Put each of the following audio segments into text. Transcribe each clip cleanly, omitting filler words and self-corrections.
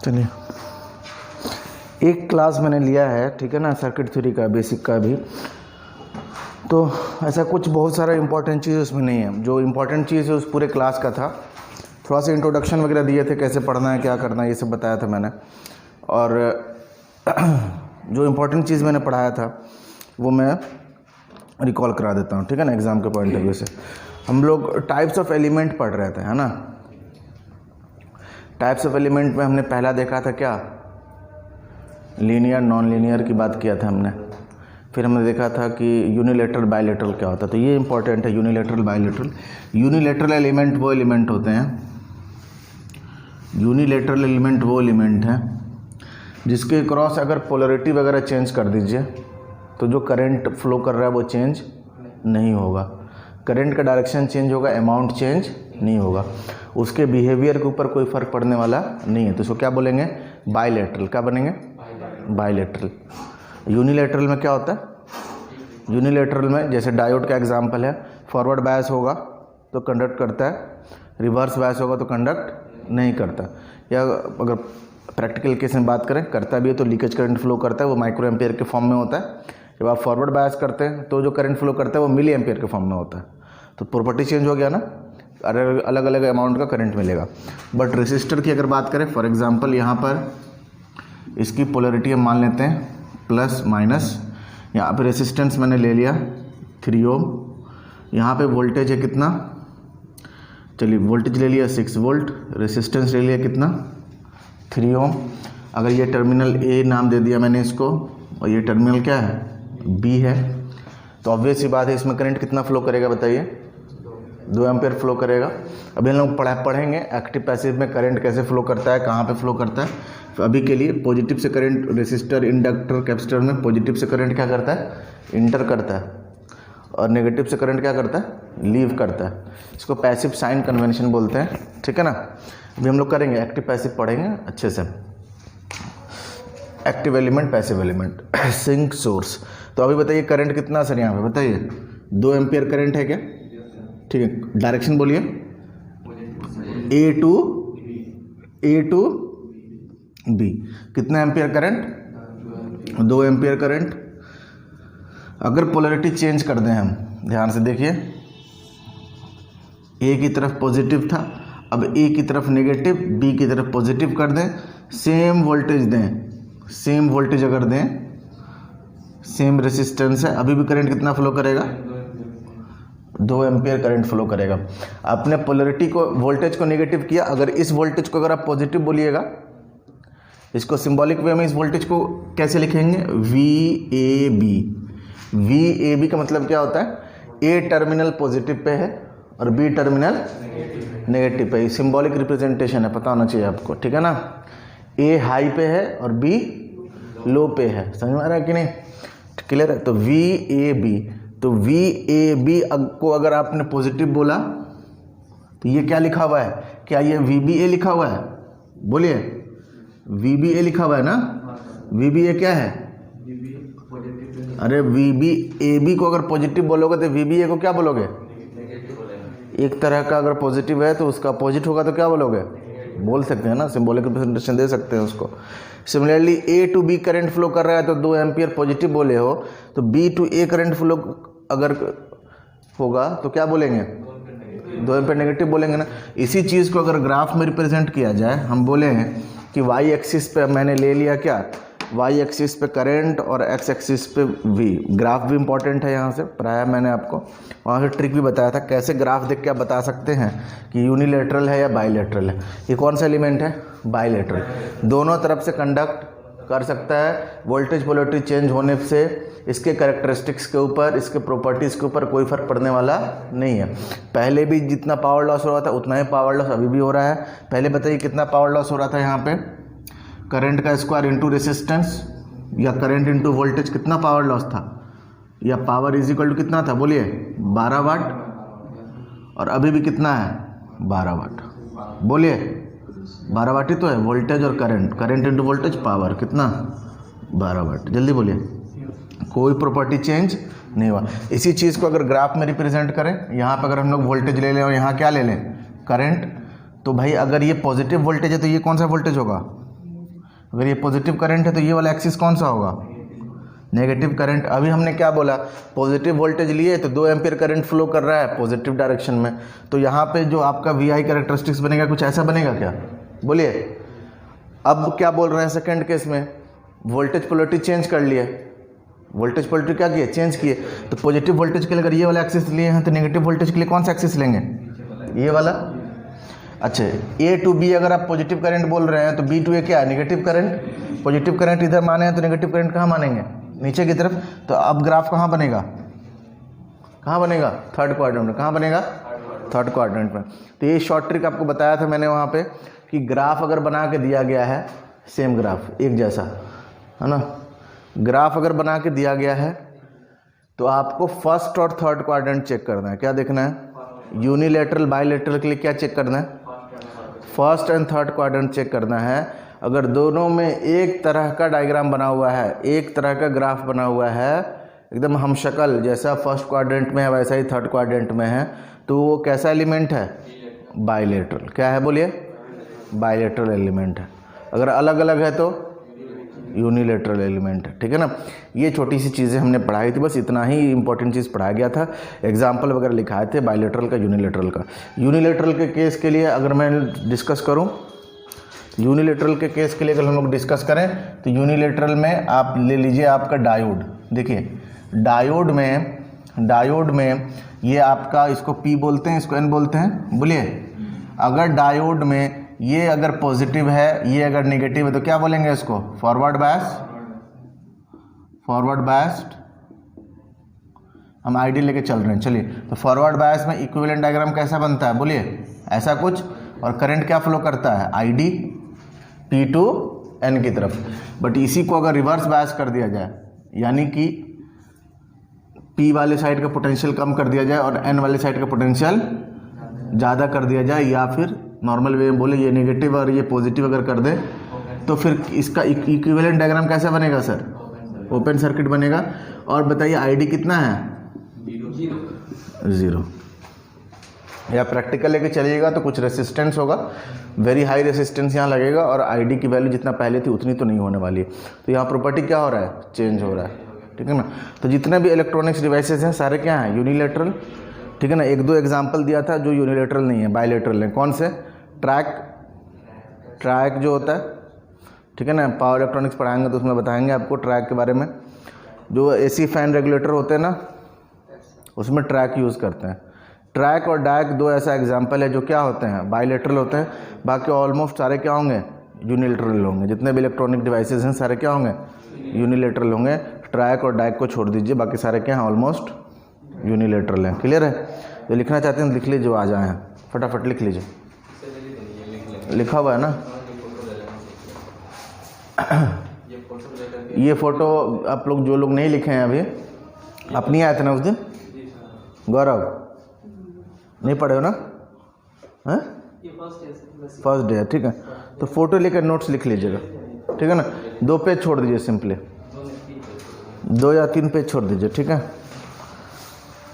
चलिए, एक क्लास मैंने लिया है, ठीक है ना, सर्किट थ्योरी का, बेसिक का भी। तो ऐसा कुछ बहुत सारा इंपॉर्टेंट चीज़ उसमें नहीं है। जो इंपॉर्टेंट चीज़ है उस पूरे क्लास का था, थोड़ा सा इंट्रोडक्शन वगैरह दिए थे, कैसे पढ़ना है, क्या करना है, ये सब बताया था मैंने। और जो इम्पोर्टेंट चीज़ मैंने पढ़ाया था वो मैं रिकॉल करा देता हूँ, ठीक है ना। एग्ज़ाम के पॉइंट ऑफ व्यू से हम लोग टाइप्स ऑफ एलिमेंट पढ़ रहे थे, है ना। टाइप्स ऑफ एलिमेंट में हमने पहला देखा था क्या, लीनियर नॉन लीनियर की बात किया था हमने। फिर हमने देखा था कि यूनिलेटरल बायलेटरल क्या होता है। तो ये इंपॉर्टेंट है, यूनिलेटरल बायलेटरल। यूनिलेटरल एलिमेंट वो एलिमेंट होते हैं, यूनिलेटरल एलिमेंट वो एलिमेंट हैं जिसके क्रॉस अगर पोलरिटी वगैरह चेंज कर दीजिए तो जो करंट फ्लो कर रहा है वो चेंज नहीं होगा। करंट का डायरेक्शन चेंज होगा, अमाउंट चेंज नहीं होगा, उसके बिहेवियर के ऊपर कोई फ़र्क पड़ने वाला नहीं है। तो इसको क्या बोलेंगे, बायलेटरल। क्या बनेंगे, बायलेटरल। यूनिलेटरल में क्या होता है, यूनिलेटरल में जैसे डायोड का एग्जांपल है, फॉरवर्ड बायस होगा तो कंडक्ट करता है, रिवर्स बायस होगा तो कंडक्ट नहीं करता। या अगर प्रैक्टिकल केस में बात करें, करता भी है तो लीकेज करंट फ्लो करता है, वो माइक्रो एम्पियर के फॉर्म में होता है। जब आप फॉरवर्ड बायस करते हैं तो जो करंट फ्लो करता है वो मिली एम्पियर के फॉर्म में होता है। तो प्रॉपर्टी चेंज हो गया ना, अलग अलग अमाउंट का करंट मिलेगा। बट रेसिस्टर की अगर बात करें, फॉर एग्जांपल यहाँ पर इसकी पोलरिटी हम मान लेते हैं प्लस माइनस। यहाँ पे रेसिस्टेंस मैंने ले लिया 3 ओम, यहाँ पे वोल्टेज है कितना, चलिए वोल्टेज ले लिया 6 वोल्ट, रेसिस्टेंस ले लिया कितना 3 ओम। अगर ये टर्मिनल ए नाम दे दिया मैंने इसको और ये टर्मिनल क्या है, बी है, तो ऑब्वियस सी बात है इसमें करंट कितना फ्लो करेगा बताइए, 2 एम्पियर फ्लो करेगा। अभी हम लोग पढ़ेंगे एक्टिव पैसिव में करंट कैसे फ्लो करता है, कहाँ पे फ्लो करता है। तो अभी के लिए पॉजिटिव से करंट रेसिस्टर, इंडक्टर, कैपेसिटर में पॉजिटिव से करंट क्या करता है, इंटर करता है, और नेगेटिव से करंट क्या करता है, लीव करता है। इसको पैसिव साइन कन्वेंशन बोलते हैं, ठीक है ना। अभी हम लोग करेंगे एक्टिव पैसिव, पढ़ेंगे अच्छे से, active element, passive element, sink source. तो अभी बताइए करंट कितना सर यहाँ पे बताइए, 2 एम्पियर करंट है क्या, ठीक है। डायरेक्शन बोलिए, ए टू बी। कितना एम्पियर करंट, 2 एम्पियर करंट। अगर पोलरिटी चेंज कर दें हम, ध्यान से देखिए, ए की तरफ पॉजिटिव था, अब ए की तरफ नेगेटिव, बी की तरफ पॉजिटिव कर दें, सेम वोल्टेज दें, सेम वोल्टेज अगर दें, सेम रेसिस्टेंस है, अभी भी करंट कितना फ्लो करेगा, 2 एम्पियर करंट फ्लो करेगा। आपने पोलरिटी को, वोल्टेज को नेगेटिव किया, अगर इस वोल्टेज को अगर आप पॉजिटिव बोलिएगा, इसको सिंबॉलिक वे में इस वोल्टेज को कैसे लिखेंगे, VAB का मतलब क्या होता है, ए टर्मिनल पॉजिटिव पे है और बी टर्मिनल नेगेटिव पे है। सिंबॉलिक रिप्रेजेंटेशन है, पता होना चाहिए आपको, ठीक है ना। ए हाई पे है और बी लो पे है, समझ में आ रहा है कि नहीं, क्लियर है। तो VAB, तो VAB को अगर आपने पॉजिटिव बोला तो ये क्या लिखा हुआ है, क्या ये VBA लिखा हुआ है, बोलिए VBA लिखा हुआ है ना। VBA क्या है, अरे VBAB को अगर पॉजिटिव बोलोगे तो VBA को क्या बोलोगे, एक तरह का अगर पॉजिटिव है तो उसका अपोजिट होगा तो क्या बोलोगे, बोल सकते हैं ना, सिंबॉलिक रिप्रेजेंटेशन दे सकते हैं उसको। Similarly A to B current flow कर रहा है तो 2 एम्पियर पॉजिटिव बोले हो, तो B to A current flow अगर होगा तो क्या बोलेंगे, 2 एम्पियर नेगेटिव बोलेंगे ना। इसी चीज़ को अगर ग्राफ में रिप्रेजेंट किया जाए, हम बोले हैं कि वाई एक्सिस पे मैंने ले लिया क्या, वाई एक्सिस पे करंट और एक्स एक्सिस पे V। ग्राफ भी इंपॉर्टेंट है, यहाँ से पढ़ाया मैंने आपको, वहाँ से ट्रिक भी बताया था कैसे ग्राफ देख के आप बता सकते हैं कि यूनिलेटरल है या बायलेटरल है। ये कौन सा एलिमेंट है, बायलेटरल, दोनों तरफ से कंडक्ट कर सकता है। वोल्टेज पोलरिटी चेंज होने से इसके कैरेक्टरिस्टिक्स के ऊपर, इसके प्रॉपर्टीज़ के ऊपर कोई फ़र्क पड़ने वाला नहीं है। पहले भी जितना पावर लॉस हो रहा था उतना ही पावर लॉस अभी भी हो रहा है। पहले बताइए कितना पावर लॉस हो रहा था यहाँ पे, करंट का स्क्वायर इंटू रेसिस्टेंस या करंट इंटू वोल्टेज, कितना पावर लॉस था, या पावर इज इक्वल टू कितना था, बोलिए 12 वाट, और अभी भी कितना है 12 वाट, बोलिए 12 वाट ही तो है। वोल्टेज और current, current into voltage, power कितना 12 वाट, जल्दी बोलिए, कोई प्रॉपर्टी चेंज नहीं हुआ। इसी चीज़ को अगर ग्राफ में रिप्रेजेंट करें, यहाँ पर अगर हम लोग वोल्टेज ले लें और यहाँ क्या ले लें, करंट, तो भाई अगर ये पॉजिटिव वोल्टेज है तो ये कौन सा वोल्टेज होगा, अगर ये पॉजिटिव करंट है तो ये वाला एक्सिस कौन सा होगा, नेगेटिव करंट। अभी हमने क्या बोला, पॉजिटिव वोल्टेज लिए तो 2 एम्पियर करंट फ्लो कर रहा है पॉजिटिव डायरेक्शन में, तो यहाँ पे जो आपका वी आई कैरेक्टरिस्टिक्स बनेगा कुछ ऐसा बनेगा क्या, बोलिए। अब क्या बोल रहे हैं सेकंड केस में, वोल्टेज पोलरिटी चेंज कर लिया, वोल्टेज पोलरिटी क्या किए, चेंज किए। तो पॉजिटिव वोल्टेज के लिए अगर ये वाला एक्सिस लिए हैं तो नेगेटिव वोल्टेज के लिए कौन सा एक्सिस लेंगे, ये वाला। अच्छा, ए टू बी अगर आप पॉजिटिव करंट बोल रहे हैं तो बी टू ए क्या है, नेगेटिव करंट। पॉजिटिव करंट इधर माने हैं तो नेगेटिव करंट कहाँ मानेंगे, नीचे की तरफ। तो अब ग्राफ कहाँ बनेगा, कहाँ बनेगा, थर्ड क्वाड्रेंट में। कहाँ बनेगा, थर्ड क्वाड्रेंट में। तो ये शॉर्ट ट्रिक आपको बताया था मैंने वहाँ पे कि ग्राफ अगर बना के दिया गया है, सेम ग्राफ एक जैसा है ना, ग्राफ अगर बना के दिया गया है तो आपको फर्स्ट और थर्ड क्वाड्रेंट चेक करना है। क्या देखना है, यूनिलेटरल बायलेटरल के लिए क्या चेक करना है, first and third quadrant check करना है। अगर दोनों में एक तरह का डायग्राम बना हुआ है, एक तरह का ग्राफ बना हुआ है, एकदम हमशक्ल, जैसा फर्स्ट क्वाड्रेंट में है वैसा ही थर्ड क्वाड्रेंट में है, तो वो कैसा एलिमेंट है, बायलेटरल। क्या है बोलिए, बायलेटरल एलिमेंट है। अगर अलग अलग है तो यूनिलेटरल एलिमेंट है, ठीक है ना। ये छोटी सी चीज़ें हमने पढ़ाई थी, बस इतना ही इंपॉर्टेंट चीज़ पढ़ाया गया था। एग्जाम्पल वगैरह लिखाए थे बायलेटरल का, यूनिलेटरल का। यूनिलेटरल के केस के लिए अगर मैं डिस्कस करूं, यूनिलेटरल के केस के लिए अगर हम लोग डिस्कस करें तो यूनिलेटरल में आप ले लीजिए आपका डायोड। देखिए डायोड में ये आपका, इसको P बोलते हैं, इसको N बोलते हैं, बोलिए। अगर डायोड में ये अगर पॉजिटिव है, ये अगर नेगेटिव है तो क्या बोलेंगे इसको, फॉरवर्ड बायस्ड। हम आईडी लेके चल रहे हैं, चलिए। तो फॉरवर्ड बायस में इक्विवेलेंट डायग्राम कैसा बनता है, बोलिए, ऐसा कुछ। और करंट क्या फ्लो करता है, आईडी P टू N की तरफ। बट इसी को अगर रिवर्स बायस कर दिया जाए, यानी कि P वाले साइड का पोटेंशियल कम कर दिया जाए और N वाले साइड का पोटेंशियल ज़्यादा कर दिया जाए, या फिर नॉर्मल वे में बोले ये नेगेटिव और ये पॉजिटिव अगर कर दे, तो फिर इसका इक्विवेलेंट डायग्राम कैसा बनेगा सर, ओपन सर्किट बनेगा। और बताइए आईडी कितना है, 0। या प्रैक्टिकल लेके चलिएगा तो कुछ रेसिस्टेंस होगा, वेरी हाई रेसिस्टेंस यहाँ लगेगा, और आईडी की वैल्यू जितना पहले थी उतनी तो नहीं होने वाली है। तो यहाँ प्रॉपर्टी क्या हो रहा है, चेंज हो रहा है, ठीक है ना। तो जितने भी इलेक्ट्रॉनिक्स डिवाइसेस हैं सारे क्या हैं, यूनिलेटरल, ठीक है ना। एक दो एग्जांपल दिया था जो यूनिलेटरल नहीं है, बायलेटरल है। कौन से, ट्रैक जो होता है, ठीक है ना, पावर इलेक्ट्रॉनिक्स पढ़ाएंगे तो उसमें बताएंगे आपको ट्रैक के बारे में। जो एसी फैन रेगुलेटर होते हैं ना, उसमें ट्रैक यूज़ करते हैं। ट्रैक और डायक दो ऐसा एग्जांपल है जो क्या होते हैं, बायलेटरल होते हैं। बाकी ऑलमोस्ट सारे क्या होंगे, यूनिलेटरल होंगे। जितने भी इलेक्ट्रॉनिक डिवाइसेस हैं सारे क्या होंगे, यूनिलेटरल होंगे। ट्रैक और डायक को छोड़ दीजिए, बाकी सारे क्या हैं, ऑलमोस्ट यूनिलेटरल हैं। क्लियर है। जो लिखना चाहते हैं लिख लीजिए, जो आ जाए हैं फटाफट लिख लीजिए, लिखा हुआ है ना। ये फोटो आप लोग जो लोग नहीं लिखे हैं अभी, अपनी आए थे ना उस दिन, गौरव नहीं पढ़े हो ना, हैं, फर्स्ट डे है, ठीक है। तो फोटो लेकर नोट्स लिख लीजिएगा, ठीक है ना। 2 पेज छोड़ दीजिए, सिंपली 2 या 3 पेज छोड़ दीजिए, ठीक है।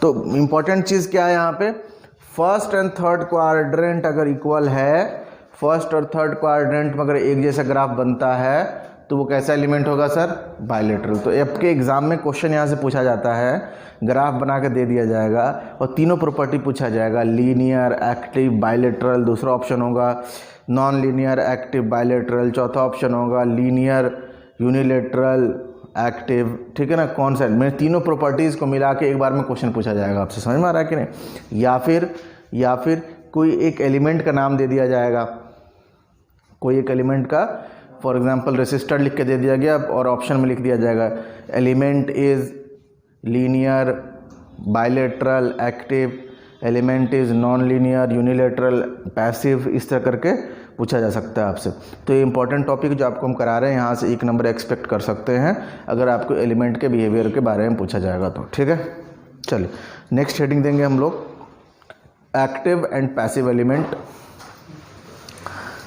तो इम्पॉर्टेंट चीज़ क्या है यहाँ पे, फर्स्ट एंड थर्ड क्वाड्रेंट अगर इक्वल है, फर्स्ट और थर्ड क्वाड्रेंट में अगर एक जैसा ग्राफ बनता है तो वो कैसा एलिमेंट होगा सर, बायलेटरल। तो आपके एग्जाम में क्वेश्चन यहाँ से पूछा जाता है, ग्राफ बना के दे दिया जाएगा और तीनों प्रॉपर्टी पूछा जाएगा, लीनियर, एक्टिव, बायलेटरल। दूसरा ऑप्शन होगा नॉन लीनियर, एक्टिव, बायलेटरल। चौथा ऑप्शन होगा लीनियर, यूनिलेटरल, एक्टिव, ठीक है ना। कौन सा, मैं तीनों प्रॉपर्टीज़ को मिला के एक बार में क्वेश्चन पूछा जाएगा आपसे, समझ में आ रहा है कि नहीं। या फिर कोई एक एलिमेंट का नाम दे दिया जाएगा, कोई एक एलिमेंट का, फॉर एग्जांपल रेसिस्टर लिख के दे दिया गया और ऑप्शन में लिख दिया जाएगा element is linear, bilateral, active, element is non linear, unilateral, passive, इस तरह करके पूछा जा सकता है आपसे। तो ये इंपॉर्टेंट टॉपिक जो आपको हम करा रहे हैं, यहाँ से 1 नंबर एक्सपेक्ट कर सकते हैं अगर आपको एलिमेंट के बिहेवियर के बारे में पूछा जाएगा तो, ठीक है। चलिए नेक्स्ट हेडिंग देंगे हम लोग, active and passive element.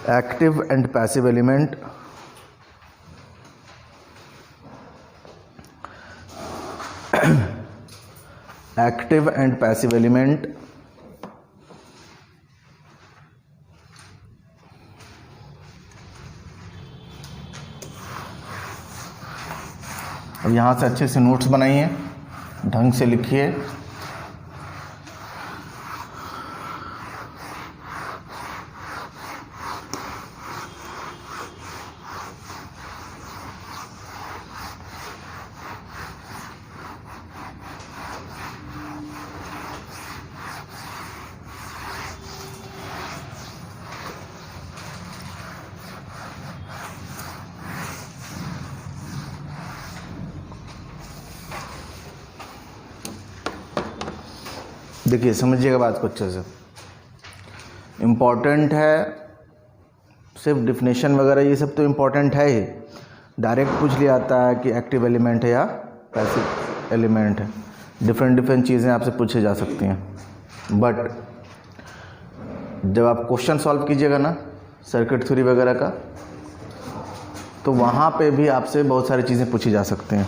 Active and passive element, active and passive element. अब यहाँ से अच्छे से नोट्स बनाइए, ढंग से लिखिए। देखिए समझिएगा बात को अच्छे से, इम्पॉर्टेंट है। सिर्फ डिफिनेशन वगैरह ये सब तो इम्पॉर्टेंट है ही, डायरेक्ट पूछ लिया आता है कि एक्टिव एलिमेंट है या पैसिव एलिमेंट है। डिफरेंट चीज़ें आपसे पूछी जा सकती हैं, बट जब आप क्वेश्चन सॉल्व कीजिएगा ना सर्किट थ्योरी वगैरह का, तो वहाँ पे भी आपसे बहुत सारी चीज़ें पूछी जा सकती हैं।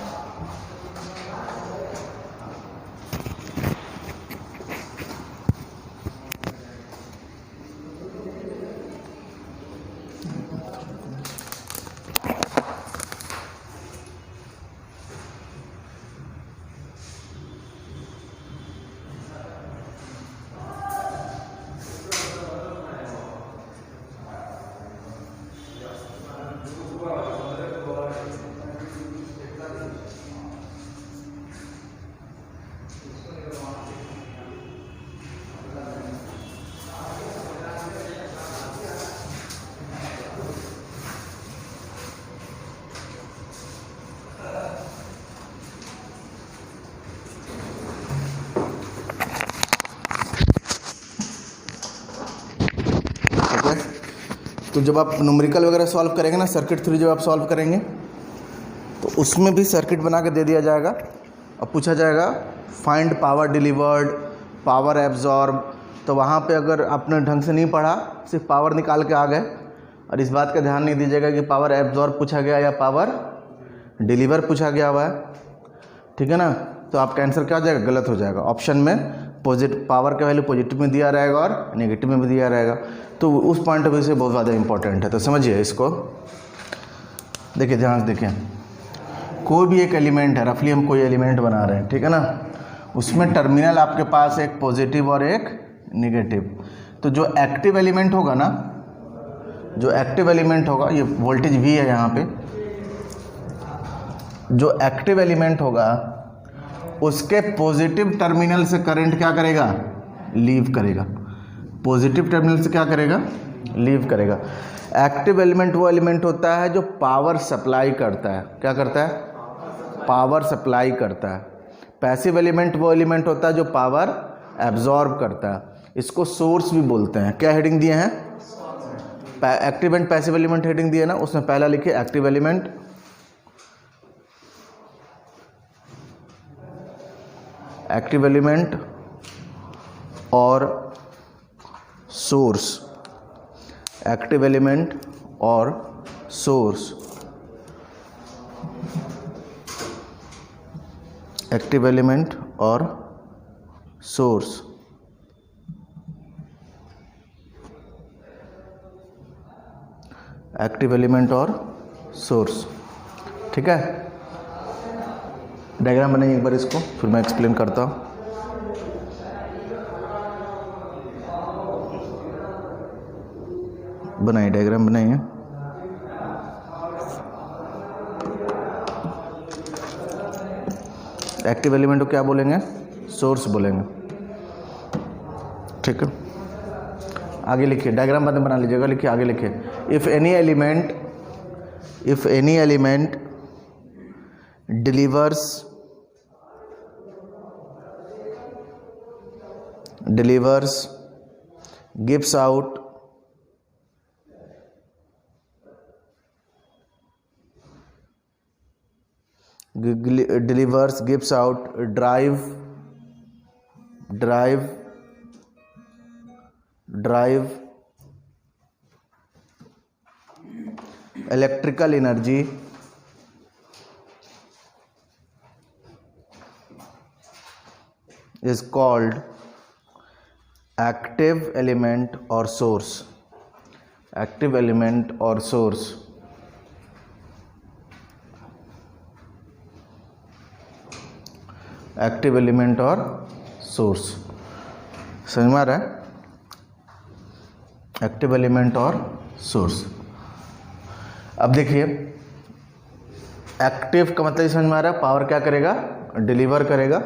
तो जब आप न्यूमेरिकल वगैरह सॉल्व करेंगे ना, सर्किट थ्योरी जब आप सॉल्व करेंगे तो उसमें भी सर्किट बना के दे दिया जाएगा और पूछा जाएगा find power delivered, power absorb. तो वहाँ पे अगर आपने ढंग से नहीं पढ़ा, सिर्फ पावर निकाल के आ गए और इस बात का ध्यान नहीं दीजिएगा कि पावर एब्जॉर्ब पूछा गया या पावर डिलीवर पूछा गया हुआ है, ठीक है ना, तो आपका आंसर क्या हो जाएगा, गलत हो जाएगा। ऑप्शन में पॉजिटिव पावर का वैल्यू पॉजिटिव में दिया रहेगा और नेगेटिव में भी दिया रहेगा, तो उस पॉइंट ऑफ व्यू से बहुत ज़्यादा इंपॉर्टेंट है। तो समझिए इसको, देखिए ध्यान से देखिए, कोई भी एक एलिमेंट है, रफली हम कोई एलिमेंट बना रहे हैं, ठीक है ना, उसमें टर्मिनल आपके पास एक पॉजिटिव और एक नेगेटिव। तो जो एक्टिव एलिमेंट होगा ना, जो एक्टिव एलिमेंट होगा, ये वोल्टेज V है यहाँ पे, जो एक्टिव एलिमेंट होगा उसके पॉजिटिव टर्मिनल से करंट क्या करेगा, लीव करेगा। पॉजिटिव टर्मिनल से क्या करेगा, लीव करेगा। एक्टिव एलिमेंट वो एलिमेंट होता है जो पावर सप्लाई करता है, क्या करता है, पावर सप्लाई करता है। पैसिव एलिमेंट वो एलिमेंट होता है जो पावर एब्जॉर्ब करता है, इसको सोर्स भी बोलते हैं। क्या हेडिंग दिए हैं, active and passive element heading दिए ना, उसमें पहला लिखिए एक्टिव एलिमेंट, एक्टिव एलिमेंट और सोर्स, एक्टिव एलिमेंट और सोर्स, एक्टिव एलिमेंट और सोर्स। एक्टिव एलिमेंट और सोर्स, ठीक है। डायग्राम बनाइए एक बार इसको, फिर मैं एक्सप्लेन करता हूँ। बनाइए डायग्राम बनाइए। एक्टिव एलिमेंट को क्या बोलेंगे, सोर्स बोलेंगे, ठीक है। आगे लिखिए, डायग्राम बाद में बना लीजिएगा, लिखिए आगे लिखिए, if any element delivers gives out drive electrical energy is called active element और सोर्स। एक्टिव एलिमेंट और सोर्स। एक्टिव एलिमेंट और सोर्स। समझ में आ रहा है? एक्टिव एलिमेंट और सोर्स। अब देखिए एक्टिव का मतलब समझ में आ रहा है, पावर क्या करेगा, डिलीवर करेगा,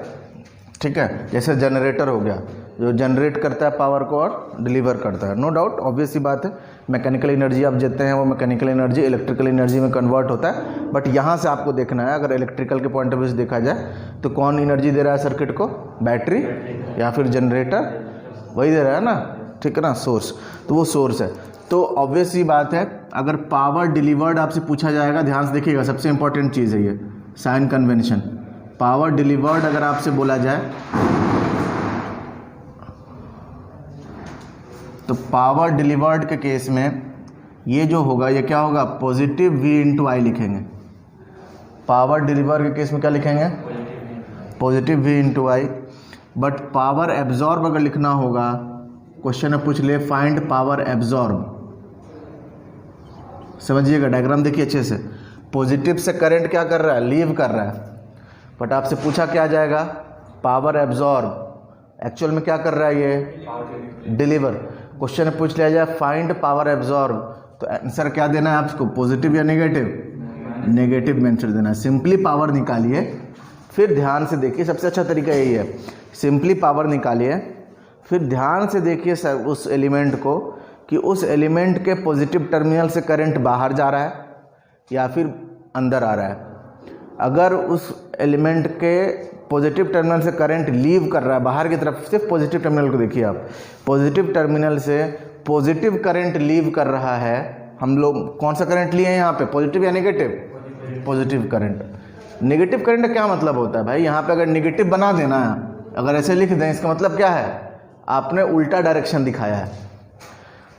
ठीक है। जैसे जनरेटर हो गया, जो जनरेट करता है पावर को और डिलीवर करता है, नो डाउट ऑब्वियस सी बात है। मैकेनिकल एनर्जी आप देते हैं, वो मैकेनिकल एनर्जी इलेक्ट्रिकल एनर्जी में कन्वर्ट होता है। बट यहाँ से आपको देखना है, अगर इलेक्ट्रिकल के पॉइंट ऑफ व्यू से देखा जाए तो कौन एनर्जी दे रहा है सर्किट को, बैटरी या फिर जनरेटर, वही दे रहा है ना, ठीक है ना, सोर्स। तो वो सोर्स है। तो ऑब्वियस सी बात है, अगर पावर डिलीवर्ड आपसे पूछा जाएगा, ध्यान से देखिएगा, सबसे इंपॉर्टेंट चीज़ है ये साइन कन्वेंशन। पावर डिलीवर्ड अगर आपसे बोला जाए तो पावर डिलीवर्ड के केस में ये जो होगा, ये क्या होगा, पॉजिटिव V इंटू आई लिखेंगे। पावर डिलीवर के केस में क्या लिखेंगे, positive V into I. But power absorb अगर लिखना होगा, क्वेश्चन में पूछ ले फाइंड पावर एब्जॉर्ब, समझिएगा डायग्राम देखिए अच्छे से। पॉजिटिव से करंट क्या कर रहा है, लीव कर रहा है, बट आपसे पूछा क्या जाएगा, पावर एब्जॉर्ब। एक्चुअल में क्या कर रहा है ये, डिलीवर। क्वेश्चन में पूछ लिया जाए फाइंड पावर एब्जॉर्ब, तो आंसर क्या देना है आपको, पॉजिटिव या नेगेटिव, नेगेटिव में आंसर देना है। सिंपली पावर निकालिए, फिर ध्यान से देखिए, सबसे अच्छा तरीका यही है, सिंपली पावर निकालिए, फिर ध्यान से देखिए उस एलिमेंट को कि उस एलिमेंट के पॉजिटिव टर्मिनल से करंट बाहर जा रहा है या फिर अंदर आ रहा है। अगर उस एलिमेंट के पॉजिटिव टर्मिनल से करंट लीव कर रहा है बाहर की तरफ, सिर्फ पॉजिटिव टर्मिनल को देखिए आप, पॉजिटिव टर्मिनल से पॉजिटिव करंट लीव कर रहा है। हम लोग कौन सा करंट लिए हैं यहाँ पे, पॉजिटिव या negative, positive current. Negative current का क्या मतलब होता है भाई, यहाँ पे अगर नेगेटिव बना देना है, अगर ऐसे लिख दें, इसका मतलब क्या है, आपने उल्टा डायरेक्शन दिखाया है।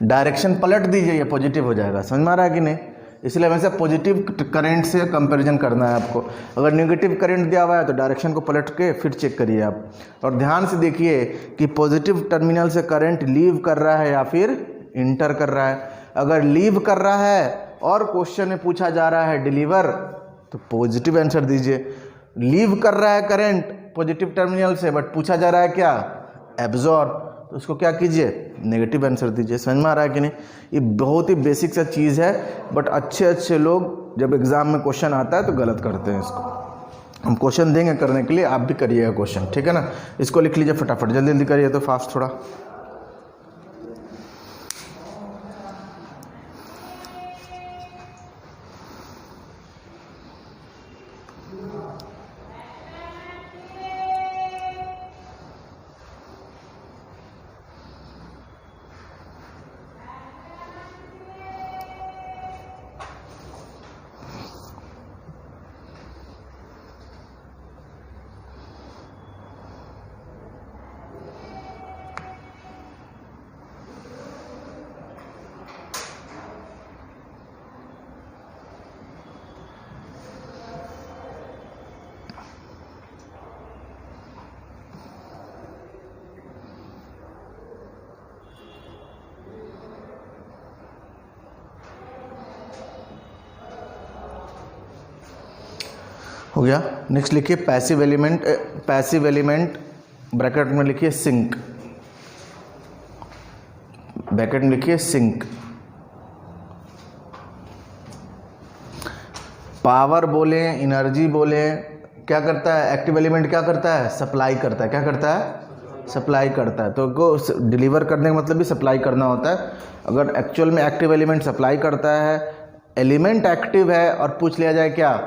डायरेक्शन पलट दीजिए, ये पॉजिटिव हो जाएगा। समझ में आ रहा है कि नहीं? इसलिए वैसे पॉजिटिव करंट से कंपैरिजन करना है आपको। अगर नेगेटिव करंट दिया हुआ है तो डायरेक्शन को पलट के फिर चेक करिए आप, और ध्यान से देखिए कि पॉजिटिव टर्मिनल से करंट लीव कर रहा है या फिर इंटर कर रहा है। अगर लीव कर रहा है और क्वेश्चन में पूछा जा रहा है डिलीवर, तो पॉजिटिव आंसर दीजिए। लीव कर रहा है करंट पॉजिटिव टर्मिनल से, बट पूछा जा रहा है क्या, एब्जॉर्ब, तो उसको क्या कीजिए, नेगेटिव आंसर दीजिए। समझ में आ रहा है कि नहीं? ये बहुत ही बेसिक सा चीज़ है, बट अच्छे लोग जब एग्ज़ाम में क्वेश्चन आता है तो गलत करते हैं इसको। हम क्वेश्चन देंगे करने के लिए, आप भी करिएगा क्वेश्चन, ठीक है ना। इसको लिख लीजिए फटाफट, जल्दी जल्दी करिए तो फास्ट थोड़ा। हो गया। नेक्स्ट लिखिए passive element, passive element bracket में लिखिए सिंक, ब्रैकेट में लिखिए सिंक। पावर बोले, एनर्जी बोले, क्या करता है एक्टिव एलिमेंट, क्या करता है, सप्लाई करता है। क्या करता है, सप्लाई करता है। तो को डिलीवर करने का मतलब भी सप्लाई करना होता है। अगर एक्चुअल में एक्टिव एलिमेंट सप्लाई करता है, एलिमेंट एक्टिव है और पूछ लिया जाए क्या,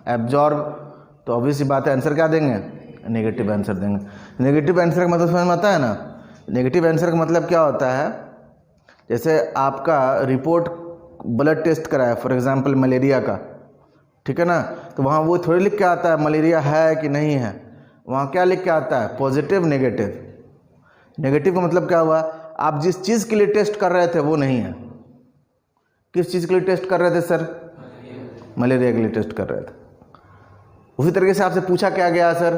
एब्जॉर्ब, तो ऑब्वियस सी बात है आंसर क्या देंगे, नेगेटिव आंसर देंगे। नेगेटिव आंसर का मतलब समझ में आता है ना। नेगेटिव आंसर का मतलब क्या होता है, जैसे आपका रिपोर्ट ब्लड टेस्ट कराया फॉर एग्जांपल मलेरिया का, ठीक है ना, तो वहाँ वो थोड़ी लिख के आता है मलेरिया है कि नहीं है, वहाँ क्या लिख के आता है, पॉजिटिव नेगेटिव। नेगेटिव का मतलब क्या हुआ, आप जिस चीज़ के लिए टेस्ट कर रहे थे वो नहीं है। किस चीज़ के लिए टेस्ट कर रहे थे सर, मलेरिया के लिए टेस्ट कर रहे थे। उसी तरीके से आपसे पूछा क्या गया sir,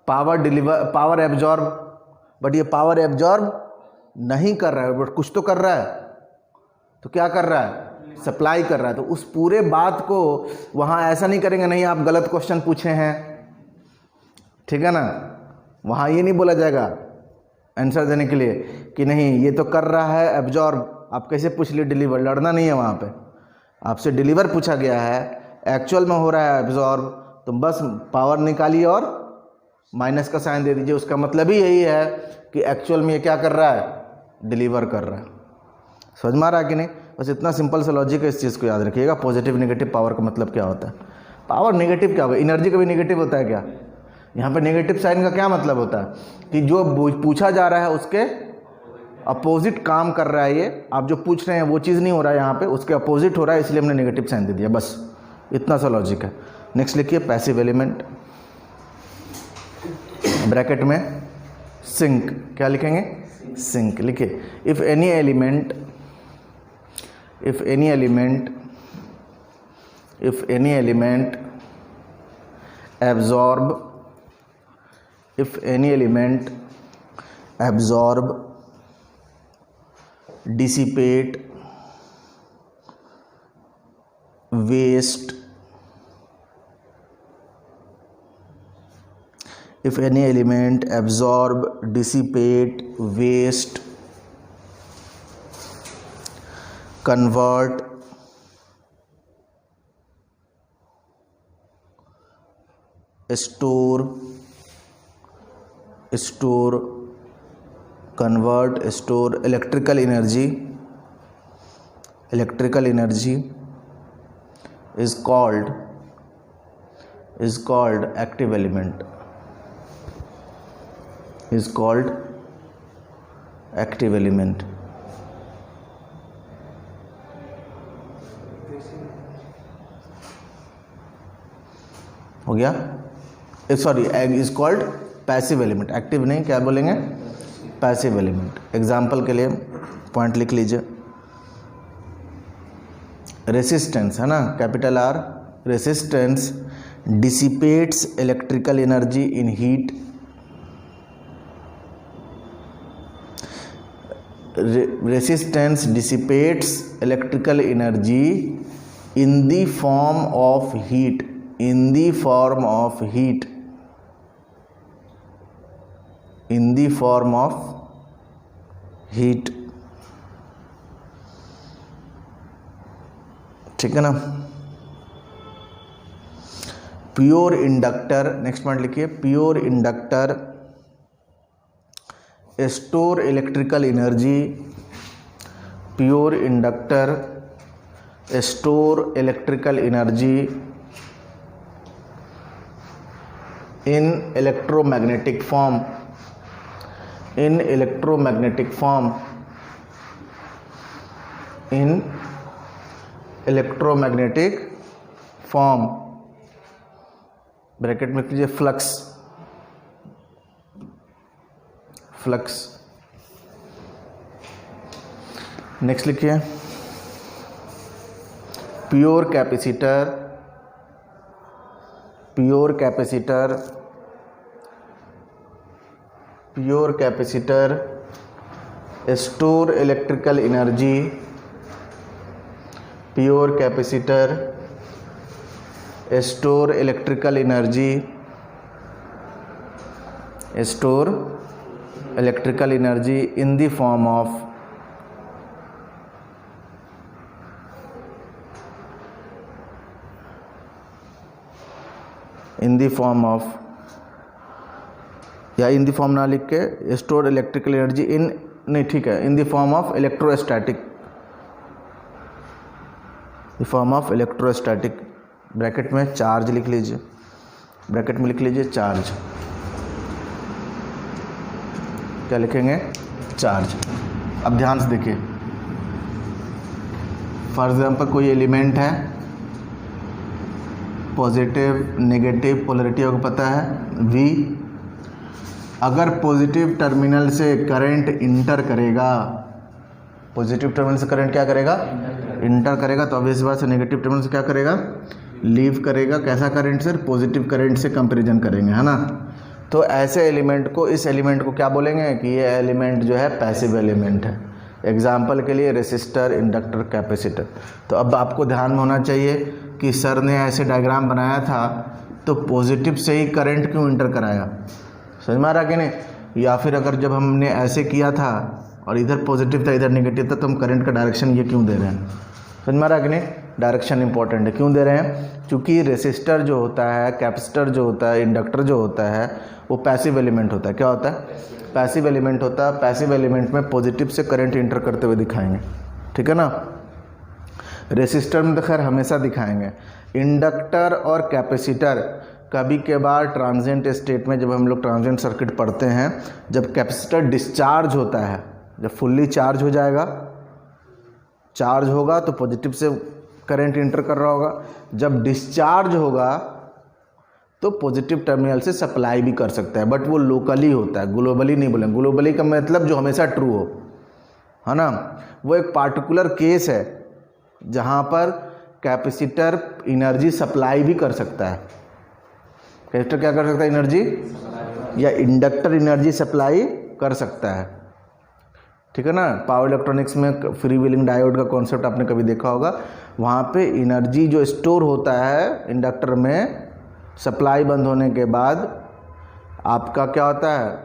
power deliver, power absorb, but ये पावर एब्जॉर्ब नहीं कर रहा है, बट कुछ तो कर रहा है। तो क्या कर रहा है, सप्लाई कर रहा है। तो उस पूरे बात को वहाँ ऐसा नहीं करेंगे, नहीं आप गलत क्वेश्चन पूछे हैं, ठीक है ना। वहाँ ये नहीं बोला जाएगा आंसर देने के लिए कि नहीं ये तो कर रहा है एब्जॉर्ब, आप कैसे पूछ लिए डिलीवर, लड़ना नहीं है वहाँ पे। आपसे डिलीवर पूछा गया है, एक्चुअल में हो रहा है एब्जॉर्ब, तो बस पावर निकालिए और माइनस का साइन दे दीजिए। उसका मतलब ही यही है कि एक्चुअल में ये क्या कर रहा है, डिलीवर कर रहा है। समझ में आ रहा है कि नहीं? बस इतना सिंपल सा लॉजिक है, इस चीज़ को याद रखिएगा। पॉजिटिव नेगेटिव पावर का मतलब क्या होता है। पावर नेगेटिव क्या होगा, एनर्जी का भी नेगेटिव होता है क्या? यहाँ पे नेगेटिव साइन का क्या मतलब होता है कि जो पूछा जा रहा है उसके अपोजिट काम कर रहा है। ये आप जो पूछ रहे हैं वो चीज़ नहीं हो रहा है यहाँ पे, उसके अपोजिट हो रहा है, इसलिए हमने नेगेटिव साइन दे दिया। बस इतना सा लॉजिक है। नेक्स्ट लिखिए पैसिव एलिमेंट, ब्रैकेट में सिंक, क्या लिखेंगे, सिंक लिखिए। If any element absorb, dissipate, waste, if any element absorb, dissipate, waste, convert, store, convert, store electrical energy is called active element, हो गया। Sorry, is called passive element, active नहीं, क्या बोलेंगे, passive element. Example के लिए point लिख लीजिए। Resistance है ना, capital R, resistance dissipates electrical energy in heat, resistance dissipates electrical energy in the form of heat, ठीक है ना। प्योर इंडक्टर, नेक्स्ट पॉइंट लिखिए, pure inductor store electrical energy, in electromagnetic form, bracket में लीजिए flux, next लिखिए pure capacitor store electrical energy, in the form of या in the form ना लिख के स्टोर इलेक्ट्रिकल एनर्जी इन, नहीं ठीक है, in the form of electrostatic, bracket में चार्ज लिख लीजिए, चार्ज, क्या लिखेंगे, चार्ज। अब ध्यान से देखिए, फॉर एग्जाम्पल कोई एलिमेंट है, पॉजिटिव नेगेटिव पोलरिटी आपको पता है V, अगर पॉजिटिव टर्मिनल से करंट इंटर करेगा, इंटर करेगा, तो ऑब्वियस बात से नेगेटिव टर्मिनल से क्या करेगा, लीव करेगा। कैसा करंट से, पॉजिटिव करंट से कंपैरिजन करेंगे, है ना। तो ऐसे एलिमेंट को, इस एलिमेंट को क्या बोलेंगे कि ये एलिमेंट जो है पैसिव एलिमेंट है। एग्जाम्पल के लिए रेसिस्टर, इंडक्टर, कैपेसिटर। तो अब आपको ध्यान में होना चाहिए कि सर ने ऐसे डायग्राम बनाया था तो पॉजिटिव से ही करंट क्यों इंटर कराया, समझ में आ रहा कि नहीं। या फिर अगर जब हमने ऐसे किया था और इधर पॉजिटिव था इधर नेगेटिव था तो हम करंट का डायरेक्शन ये क्यों दे रहे हैं, समझ में आ रहा कि नहीं। डायरेक्शन इंपॉर्टेंट है, क्यों दे रहे हैं, क्योंकि रेसिस्टर जो होता है, कैपेसिटर जो होता है, इंडक्टर जो होता है वो पैसिव एलिमेंट होता है। क्या होता है, पैसिव एलिमेंट होता है। पैसिव एलिमेंट में पॉजिटिव से करंट इंटर करते हुए दिखाएंगे, ठीक है ना। रेसिस्टर में तो खैर हमेशा दिखाएंगे। इंडक्टर और कैपेसिटर कभी के बार ट्रांजिएंट स्टेट में, जब हम लोग ट्रांजिएंट सर्किट पढ़ते हैं, जब कैपेसिटर डिस्चार्ज होता है, जब फुल्ली चार्ज हो जाएगा, चार्ज होगा तो पॉजिटिव से करंट इंटर कर रहा होगा, जब डिस्चार्ज होगा तो पॉजिटिव टर्मिनल से सप्लाई भी कर सकता है, बट वो लोकली होता है, ग्लोबली नहीं बोलेंगे। ग्लोबली का मतलब जो हमेशा ट्रू हो, है ना। वो एक पार्टिकुलर केस है जहाँ पर कैपेसिटर एनर्जी सप्लाई भी कर सकता है। कैपेसिटर क्या कर सकता है, एनर्जी, या इंडक्टर एनर्जी सप्लाई कर सकता है, ठीक है ना। पावर इलेक्ट्रॉनिक्स में फ्री व्हीलिंग डायोड का कॉन्सेप्ट आपने कभी देखा होगा। वहाँ पे एनर्जी जो स्टोर होता है इंडक्टर में, सप्लाई बंद होने के बाद आपका क्या होता है,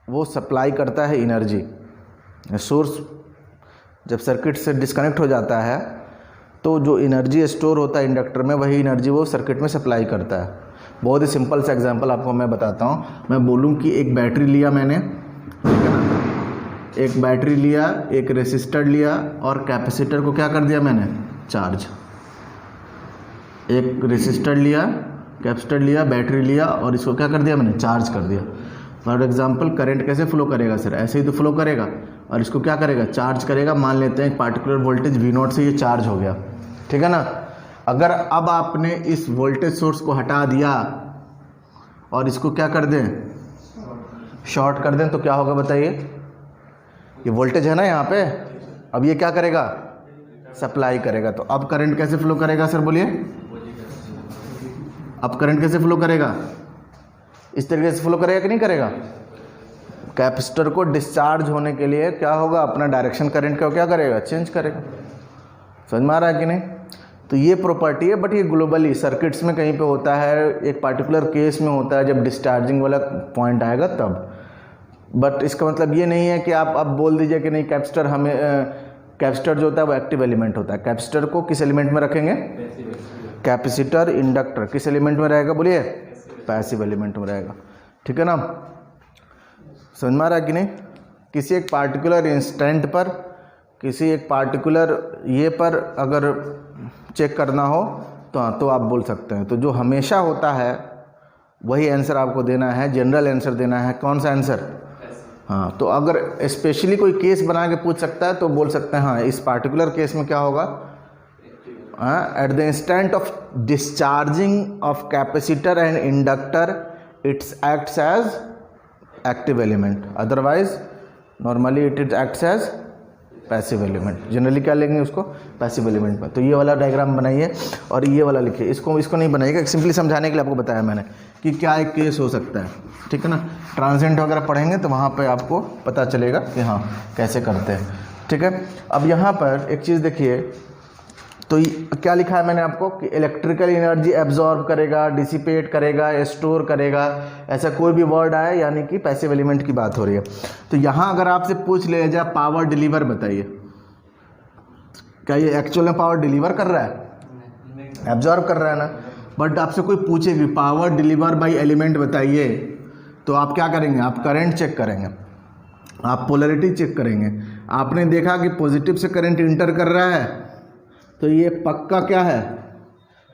वो सप्लाई करता है एनर्जी। सोर्स जब सर्किट से डिस्कनेक्ट हो जाता है तो जो एनर्जी स्टोर होता है इंडक्टर में, वही एनर्जी वो सर्किट में सप्लाई करता है। बहुत ही सिंपल सा एग्जांपल आपको मैं बताता हूँ। मैं बोलूँ कि एक बैटरी लिया मैंने, ठीक है ना, एक बैटरी लिया, एक रेसिस्टर लिया और कैपेसिटर को क्या कर दिया मैंने, चार्ज। एक रेसिस्टर लिया, कैपेसिटर लिया, बैटरी लिया और इसको क्या कर दिया मैंने, चार्ज कर दिया। फॉर एग्जांपल करंट कैसे फ्लो करेगा सर, ऐसे ही तो फ्लो करेगा, और इसको क्या करेगा, चार्ज करेगा। मान लेते हैं एक पार्टिकुलर वोल्टेज V0 से ये चार्ज हो गया, ठीक है ना। अगर अब आपने इस वोल्टेज सोर्स को हटा दिया और इसको क्या कर दें, शॉर्ट कर दें, तो क्या होगा बताइए। ये वोल्टेज है ना यहाँ पे, अब ये क्या करेगा, सप्लाई करेगा। तो अब करंट कैसे फ्लो करेगा सर, बोलिए। अब करंट कैसे फ्लो करेगा, इस तरीके से फ्लो करेगा कि नहीं करेगा। कैपेसिटर को डिस्चार्ज होने के लिए क्या होगा, अपना डायरेक्शन करंट का क्या करेगा, चेंज करेगा। समझ में आ रहा है कि नहीं। तो ये प्रॉपर्टी है, बट ये ग्लोबली सर्किट्स में कहीं पे होता है, एक पार्टिकुलर केस में होता है जब डिस्चार्जिंग वाला पॉइंट आएगा तब। बट इसका मतलब ये नहीं है कि आप अब बोल दीजिए कि नहीं कैपेसिटर हमें कैपेसिटर जो होता है वो एक्टिव एलिमेंट होता है। कैपेसिटर को किस एलिमेंट में रखेंगे, कैपेसिटर इंडक्टर किस एलिमेंट में रहेगा, बोलिए, पैसिव एलिमेंट में रहेगा, ठीक है ना। समझ में आ रहा है कि नहीं। किसी एक पार्टिकुलर इंस्टेंट पर, किसी एक पार्टिकुलर ये पर अगर चेक करना हो तो आप बोल सकते हैं। तो जो हमेशा होता है वही आंसर आपको देना है, जनरल आंसर देना है। कौन सा आंसर, हाँ। तो अगर स्पेशली कोई केस बना के पूछ सकता है तो बोल सकते हैं हाँ इस पार्टिकुलर केस में क्या होगा, at the instant of discharging of capacitor and inductor it's acts as active element, otherwise normally it acts as passive element. Generally क्या लेंगे उसको, पैसिव एलिमेंट में। तो ये वाला डायग्राम बनाइए और ये वाला लिखिए। इसको नहीं बनाइएगा, सिंपली समझाने के लिए आपको बताया मैंने कि क्या एक केस हो सकता है, ठीक है ना। ट्रांजिएंट वगैरह पढ़ेंगे तो वहाँ पे आपको पता चलेगा कि हाँ कैसे करते हैं, ठीक है। अब यहाँ पर एक चीज़ देखिए, तो क्या लिखा है मैंने आपको कि इलेक्ट्रिकल एनर्जी एब्जॉर्ब करेगा, डिसिपेट करेगा, स्टोर करेगा, ऐसा कोई भी वर्ड आए यानी कि पैसिव एलिमेंट की बात हो रही है। तो यहाँ अगर आपसे पूछ लिया जाए पावर डिलीवर बताइए, क्या ये एक्चुअल में पावर डिलीवर कर रहा है, एब्जॉर्ब कर रहा है ना। बट आपसे कोई पूछे कि पावर डिलीवर बाय एलिमेंट बताइए, तो आप क्या करेंगे, आप करंट चेक करेंगे, आप पोलरिटी चेक करेंगे। आपने देखा कि पॉजिटिव से करंट इंटर कर रहा है तो ये पक्का क्या है,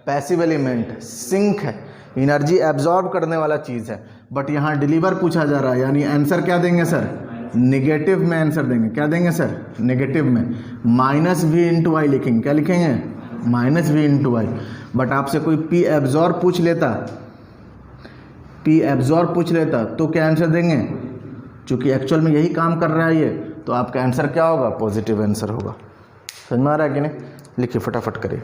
पैसिव एलिमेंट, सिंक है, एनर्जी एब्जॉर्ब करने वाला चीज़ है। बट यहाँ डिलीवर पूछा जा रहा है, यानी आंसर क्या देंगे सर, नेगेटिव में आंसर देंगे। क्या देंगे सर, नेगेटिव में। -v इंटू वाई लिखेंगे, क्या लिखेंगे, -v इंटू वाई। बट आपसे कोई P एब्जॉर्ब पूछ लेता, P एब्जॉर्ब पूछ लेता तो क्या आंसर देंगे, चूँकि एक्चुअल में यही काम कर रहा है ये, तो आपका आंसर क्या होगा, पॉजिटिव आंसर होगा। समझ में आ रहा है कि नहीं। लिखिए फटाफट करिए।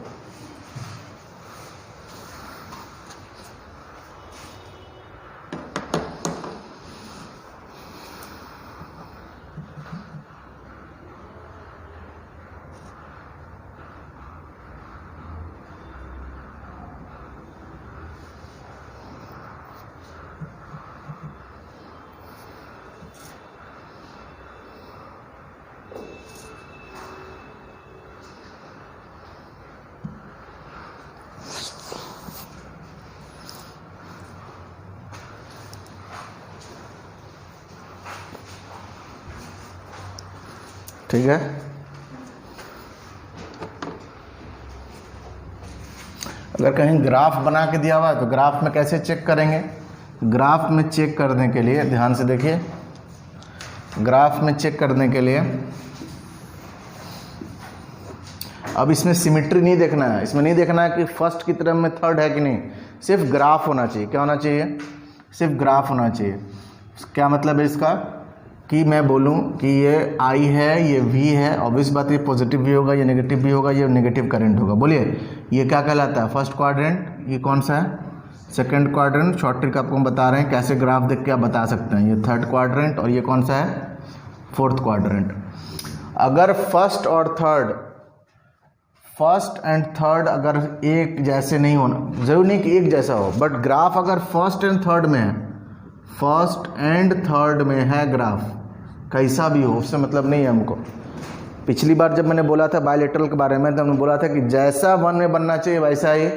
ठीक है। अगर कहीं ग्राफ बना के दिया हुआ है तो ग्राफ में कैसे चेक करेंगे? ग्राफ में चेक करने के लिए ध्यान से देखिए, ग्राफ में चेक करने के लिए अब इसमें सिमेट्री नहीं देखना है, इसमें नहीं देखना है कि फर्स्ट की तरफ में थर्ड है कि नहीं, सिर्फ ग्राफ होना चाहिए। क्या होना चाहिए? सिर्फ ग्राफ होना चाहिए। क्या मतलब है इसका कि मैं बोलूं कि ये I है, ये V है, ऑब्वियस बात ये पॉजिटिव भी होगा, ये नेगेटिव भी होगा, ये नेगेटिव करंट होगा। बोलिए ये क्या कहलाता है? First quadrant. ये कौन सा है? Second quadrant. शॉर्ट ट्रिक आपको हम बता रहे हैं कैसे ग्राफ देख के आप बता सकते हैं। ये थर्ड क्वाड्रेंट और ये कौन सा है? Fourth quadrant. अगर फर्स्ट एंड थर्ड अगर एक जैसे नहीं होना, जरूरी नहीं कि एक जैसा हो, बट ग्राफ अगर फर्स्ट एंड थर्ड में है, फर्स्ट एंड थर्ड में है ग्राफ, कैसा भी हो उससे मतलब नहीं है हमको। पिछली बार जब मैंने बोला था बायलेटरल के बारे में तो हमने बोला था कि जैसा 1 में बनना चाहिए वैसा ही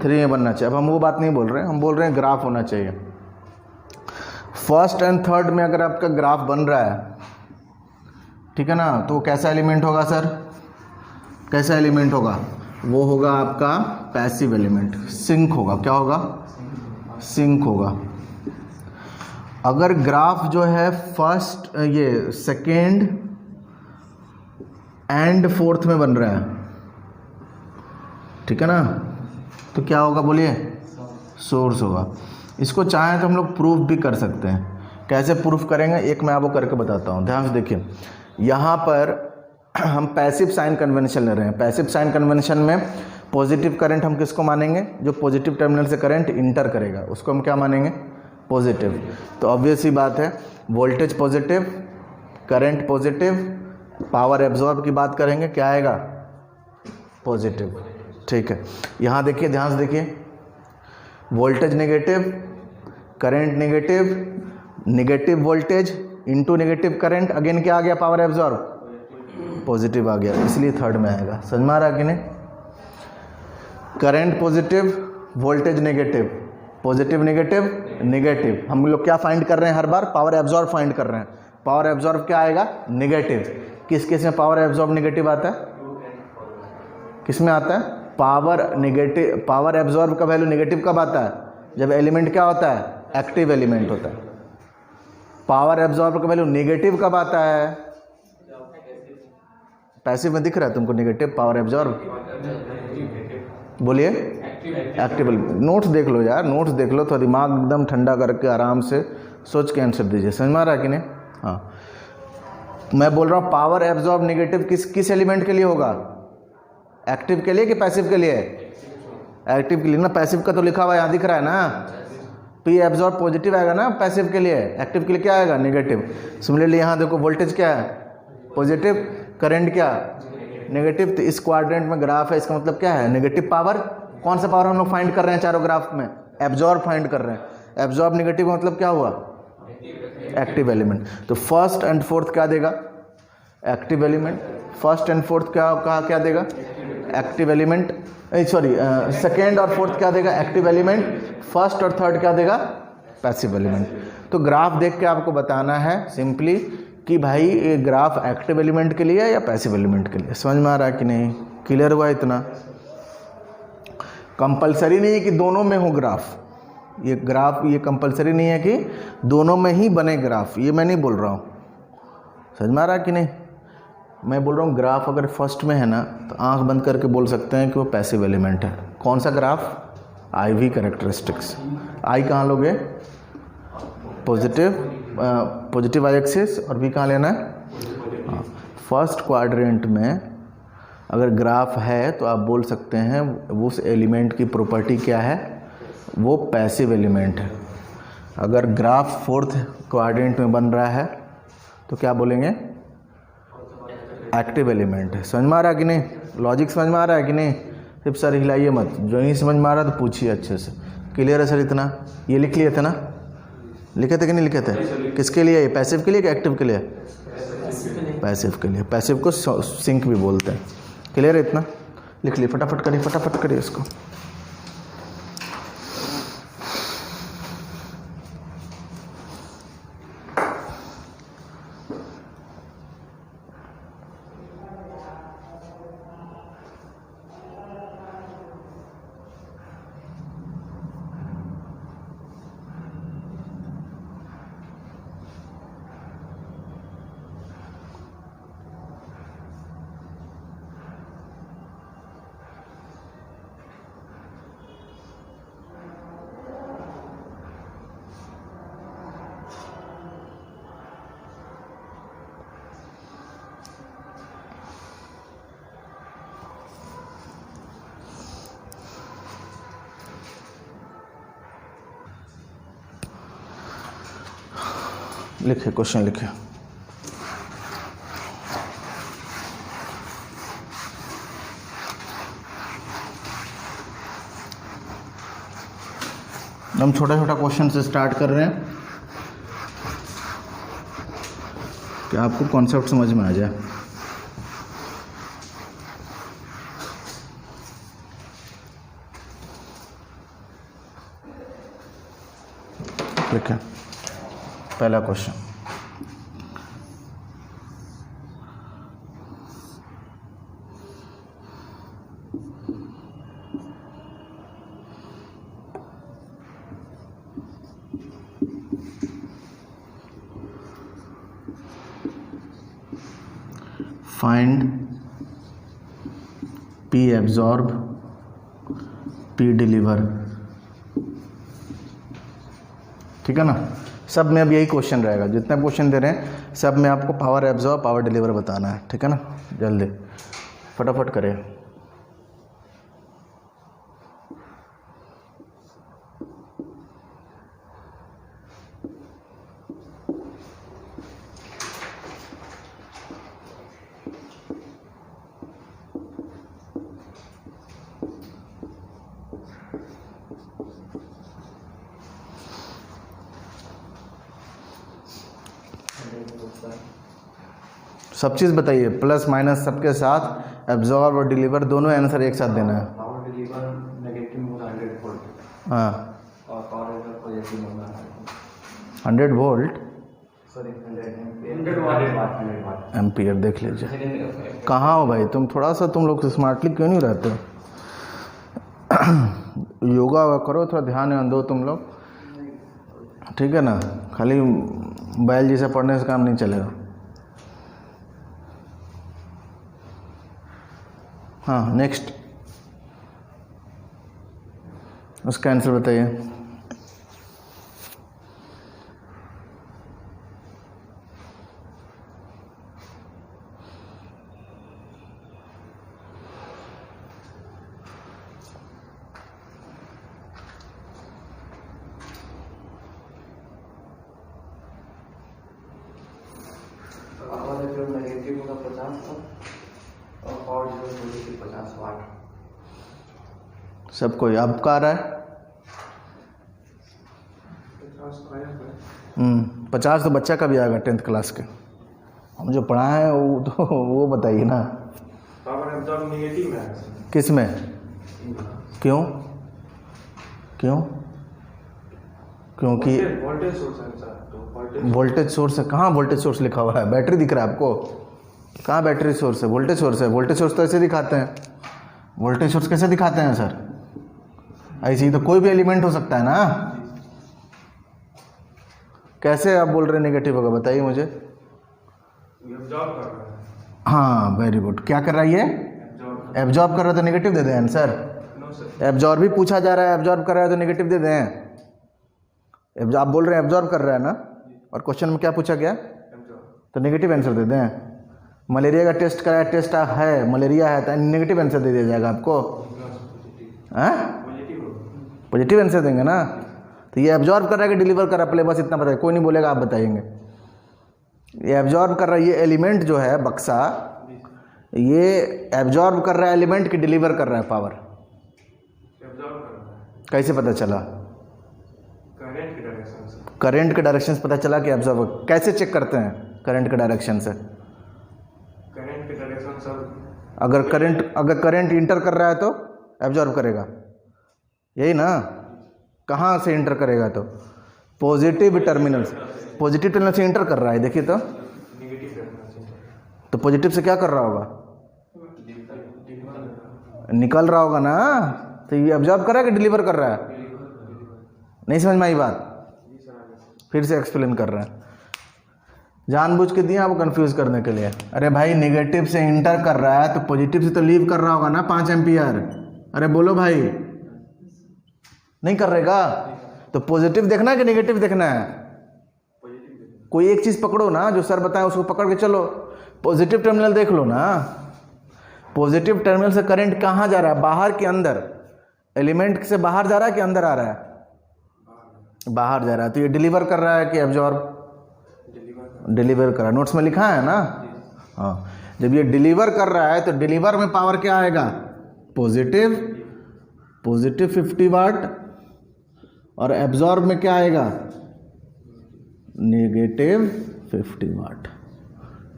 3 में बनना चाहिए। अब हम वो बात नहीं बोल रहे हैं, हम बोल रहे हैं ग्राफ होना चाहिए। फर्स्ट एंड थर्ड में अगर आपका ग्राफ बन रहा है, ठीक है ना, तो कैसा एलिमेंट होगा सर? कैसा एलिमेंट होगा? वो होगा आपका पैसिव एलिमेंट, सिंक होगा। क्या होगा? सिंक होगा। अगर ग्राफ जो है फर्स्ट ये सेकेंड एंड फोर्थ में बन रहा है, ठीक है ना, तो क्या होगा? बोलिए सोर्स होगा। इसको चाहें तो हम लोग प्रूफ भी कर सकते हैं। कैसे प्रूफ करेंगे? एक मैं आपको करके बताता हूँ, ध्यान से देखिए। यहाँ पर हम पैसिव साइन कन्वेंशन ले रहे हैं। पैसिव साइन कन्वेंशन में पॉजिटिव करंट हम किसको मानेंगे? जो पॉजिटिव टर्मिनल से करंट इंटर करेगा उसको हम क्या मानेंगे? पॉजिटिव। तो ऑब्वियस ही बात है, voltage positive, current positive, power absorb की बात करेंगे, क्या आएगा? पॉजिटिव। ठीक है, यहाँ देखिए, ध्यान से देखिए, voltage negative, current negative, negative voltage into negative current, again क्या आ गया? पावर एब्जॉर्ब, पॉजिटिव आ गया, इसलिए थर्ड में आएगा। समझ में आ रहा है कि नहीं? Current positive, voltage negative, positive negative negative, हम लोग क्या फाइंड कर रहे हैं? हर बार पावर एब्जॉर्ब फाइंड कर रहे हैं। पावर एब्जॉर्ब क्या आएगा? नेगेटिव। किस केस में पावर एब्जॉर्ब नेगेटिव आता है? किस में आता है? पावर नेगेटिव, पावर एब्जॉर्ब का वैल्यू नेगेटिव कब आता है? जब एलिमेंट क्या होता है? एक्टिव एलिमेंट होता है। पावर एब्जॉर्ब का वैल्यू नेगेटिव कब आता है? पैसिव में दिख रहा है तुमको नेगेटिव पावर एब्जॉर्ब? बोलिए एक्टिव। नोट्स देख लो यार, नोट्स देख लो तो दिमाग एकदम ठंडा करके आराम से सोच के आंसर दीजिए। समझ में आ रहा है कि नहीं? हाँ, मैं बोल रहा हूँ पावर एब्जॉर्ब नेगेटिव किस एलिमेंट के लिए होगा? एक्टिव के लिए कि पैसिव के लिए? एक्टिव के लिए ना। पैसिव का तो लिखा हुआ यहाँ दिख रहा है ना, पी एब्जॉर्ब पॉजिटिव आएगा ना पैसिव के लिए, एक्टिव के लिए क्या आएगा? नेगेटिव। सिमिलरली यहाँ देखो, वोल्टेज क्या है? पॉजिटिव, करंट क्या? नेगेटिव। तो इस क्वाड्रेंट में ग्राफ है, इसका मतलब क्या है? Negative power. कौन सा पावर हम लोग फाइंड कर रहे हैं चारों ग्राफ में? एब्जॉर्ब फाइंड कर रहे हैं। एब्जॉर्ब नेगेटिव का मतलब क्या हुआ? Active element. तो फर्स्ट एंड फोर्थ क्या देगा? Active element. First and fourth क्या देगा? Active element. सॉरी, सेकेंड और फोर्थ क्या देगा? Active element. फर्स्ट और थर्ड क्या देगा? Passive element. तो ग्राफ देख के आपको बताना है सिंपली कि भाई ये ग्राफ एक्टिव एलिमेंट के लिए है या पैसिव एलिमेंट के लिए। समझ में आ रहा है कि नहीं? क्लियर हुआ इतना? कंपलसरी नहीं है कि दोनों में हो ग्राफ। ये ग्राफ ये कंपलसरी नहीं है कि दोनों में ही बने ग्राफ, ये मैं नहीं बोल रहा हूँ। समझ में आ रहा है कि नहीं? मैं बोल रहा हूँ ग्राफ अगर फर्स्ट में है ना तो आंख बंद करके बोल सकते हैं कि वो पैसिव एलिमेंट है। कौन सा graph? I V characteristics. I कहाँ लोगे? पॉजिटिव, पॉजिटिव वाई एक्सिस, और वी कहाँ लेना है? फर्स्ट क्वाड्रेंट में अगर ग्राफ है तो आप बोल सकते हैं उस एलिमेंट की प्रॉपर्टी क्या है? वो पैसिव एलिमेंट है। अगर ग्राफ फोर्थ क्वाड्रेंट में बन रहा है तो क्या बोलेंगे? एक्टिव एलिमेंट है। समझ में आ रहा है कि नहीं? लॉजिक समझ में आ रहा है कि नहीं? सिर्फ सर हिलाइए मत, जो नहीं समझ में आ रहा तो पूछिए अच्छे से। क्लियर है सर इतना? ये लिख लिए थे ना? लिखे थे कि नहीं लिखे थे? किसके लिए? पैसिव के लिए कि एक्टिव के लिए? पैसिव के लिए। पैसिव को सिंक भी बोलते हैं। क्लियर है इतना? लिख लिए, फटाफट करिए, फटाफट करिए इसको। लिखे क्वेश्चन लिखे। हम छोटा छोटा क्वेश्चन से स्टार्ट कर रहे हैं कि आपको कॉन्सेप्ट समझ में आ जाए। ठीक है, पहला question, find P absorb P deliver. ठीक है ना, सब में अब यही क्वेश्चन रहेगा, जितने क्वेश्चन दे रहे हैं सब में आपको पावर एब्जॉर्ब पावर डिलीवर बताना है। ठीक है ना, जल्दी फटाफट करें। सब चीज़ बताइए, प्लस माइनस सबके साथ, एब्जॉर्ब और डिलीवर दोनों आंसर एक साथ देना है। पावर डिलीवर नेगेटिव होगा 100 वोल्ट। हाँ, और पावर डिलीवर पॉजिटिव होगा 100 वोल्ट, सॉरी 100 वाट एम्पियर। देख लीजिए कहाँ हो भाई तुम, थोड़ा सा तुम लोग स्मार्टली क्यों नहीं रहते हो? योगा करो, थोड़ा ध्यान दो तुम लोग। ठीक है ना, खाली बैल जैसा पढ़ने से काम नहीं चलेगा। हाँ, नेक्स्ट उसका आंसर बताइए। पावर डिलीवर नेगेटिव होगा 50 और पावर डिलीवर पॉजिटिव 50 वाट। सबको अब का आ रहा है? 50 तो बच्चा का भी आएगा 10th क्लास के। हम जो पढ़ाए हैं वो तो वो बताइए ना। पावर एब्जॉर्ब नेगेटिव में है। किस में? क्यों क्यों? क्योंकि वोल्टेज सोर्स है सर, तो वोल्टेज सोर्स है। कहाँ वोल्टेज सोर्स लिखा हुआ है? बैटरी दिख रहा है आपको? कहाँ बैटरी सोर्स है? वोल्टेज सोर्स है। वोल्टेज सोर्स तो ऐसे दिखाते हैं। वोल्टेज सोर्स कैसे दिखाते हैं सर? ऐसे ही तो कोई भी एलिमेंट हो सकता है ना। कैसे आप बोल रहे हैं नेगेटिव होगा? बताइए मुझे। एब्जॉर्ब कर रहा है। हाँ, वेरी गुड। क्या कर रहा है ये? एब्जॉर्ब कर रहा है तो नेगेटिव दे दें आंसर। नो सर, एब्जॉर्ब भी पूछा जा रहा है, एब्जॉर्ब कर रहा है तो नेगेटिव दे दें। आप बोल रहे हैं एब्जॉर्ब कर रहा है ना, और क्वेश्चन में क्या पूछा गया? तो नेगेटिव आंसर दे दें। मलेरिया का टेस्ट कराया, टेस्ट है मलेरिया है तो नेगेटिव आंसर दे दिया जाएगा आपको। हाँ, पॉजिटिव आंसर देंगे ना। तो ये एब्जॉर्ब कर रहा है कि डिलीवर कर रहा है, पहले बस इतना बताइए। कोई नहीं बोलेगा, आप बताएंगे। ये एब्जॉर्ब कर रहा है, ये एलिमेंट जो है बक्सा, ये एब्जॉर्ब कर रहा है एलिमेंट की डिलीवर कर रहा है पावर? एब्जॉर्ब कर रहा है। कैसे पता चला? करंट की डायरेक्शन से। करंट के डायरेक्शन से पता चला कि एब्जॉर्ब। कैसे चेक करते हैं करंट के डायरेक्शन से? करंट की डायरेक्शन सर, अगर करंट इंटर कर रहा है तो एब्जॉर्ब करेगा, यही ना? कहाँ से इंटर करेगा? तो पॉजिटिव टर्मिनल से। पॉजिटिव टर्मिनल से इंटर कर रहा है, देखिए तो। नेगेटिव टर्मिनल से तो पॉजिटिव से क्या कर रहा होगा? निकल रहा होगा ना। तो ये एब्जॉर्ब कर रहा है कि डिलीवर कर रहा है? नहीं समझ में आई बात? फिर से एक्सप्लेन कर रहा है, जानबूझ के दिया आपको कंफ्यूज करने के लिए। अरे भाई, नेगेटिव से इंटर कर रहा है तो पॉजिटिव से तो लीव कर रहा होगा ना 5 एम्पियर। अरे बोलो भाई, नहीं कर रहेगा? तो पॉजिटिव देखना है कि नेगेटिव देखना है? कोई एक चीज़ पकड़ो ना, जो सर बताए उसको पकड़ के चलो। पॉजिटिव टर्मिनल देख लो ना। पॉजिटिव टर्मिनल से करंट कहाँ जा रहा है? बाहर के अंदर? एलिमेंट से बाहर जा रहा है कि अंदर आ रहा है? बाहर जा रहा है। तो ये डिलीवर कर रहा है कि एब्जॉर्ब? डिलीवर कर रहा है, नोट्स में लिखा है ना। हाँ, जब ये डिलीवर कर रहा है तो डिलीवर में पावर क्या आएगा, पॉजिटिव 50 वाट, और एब्जॉर्ब में क्या आएगा, नेगेटिव 50 वाट।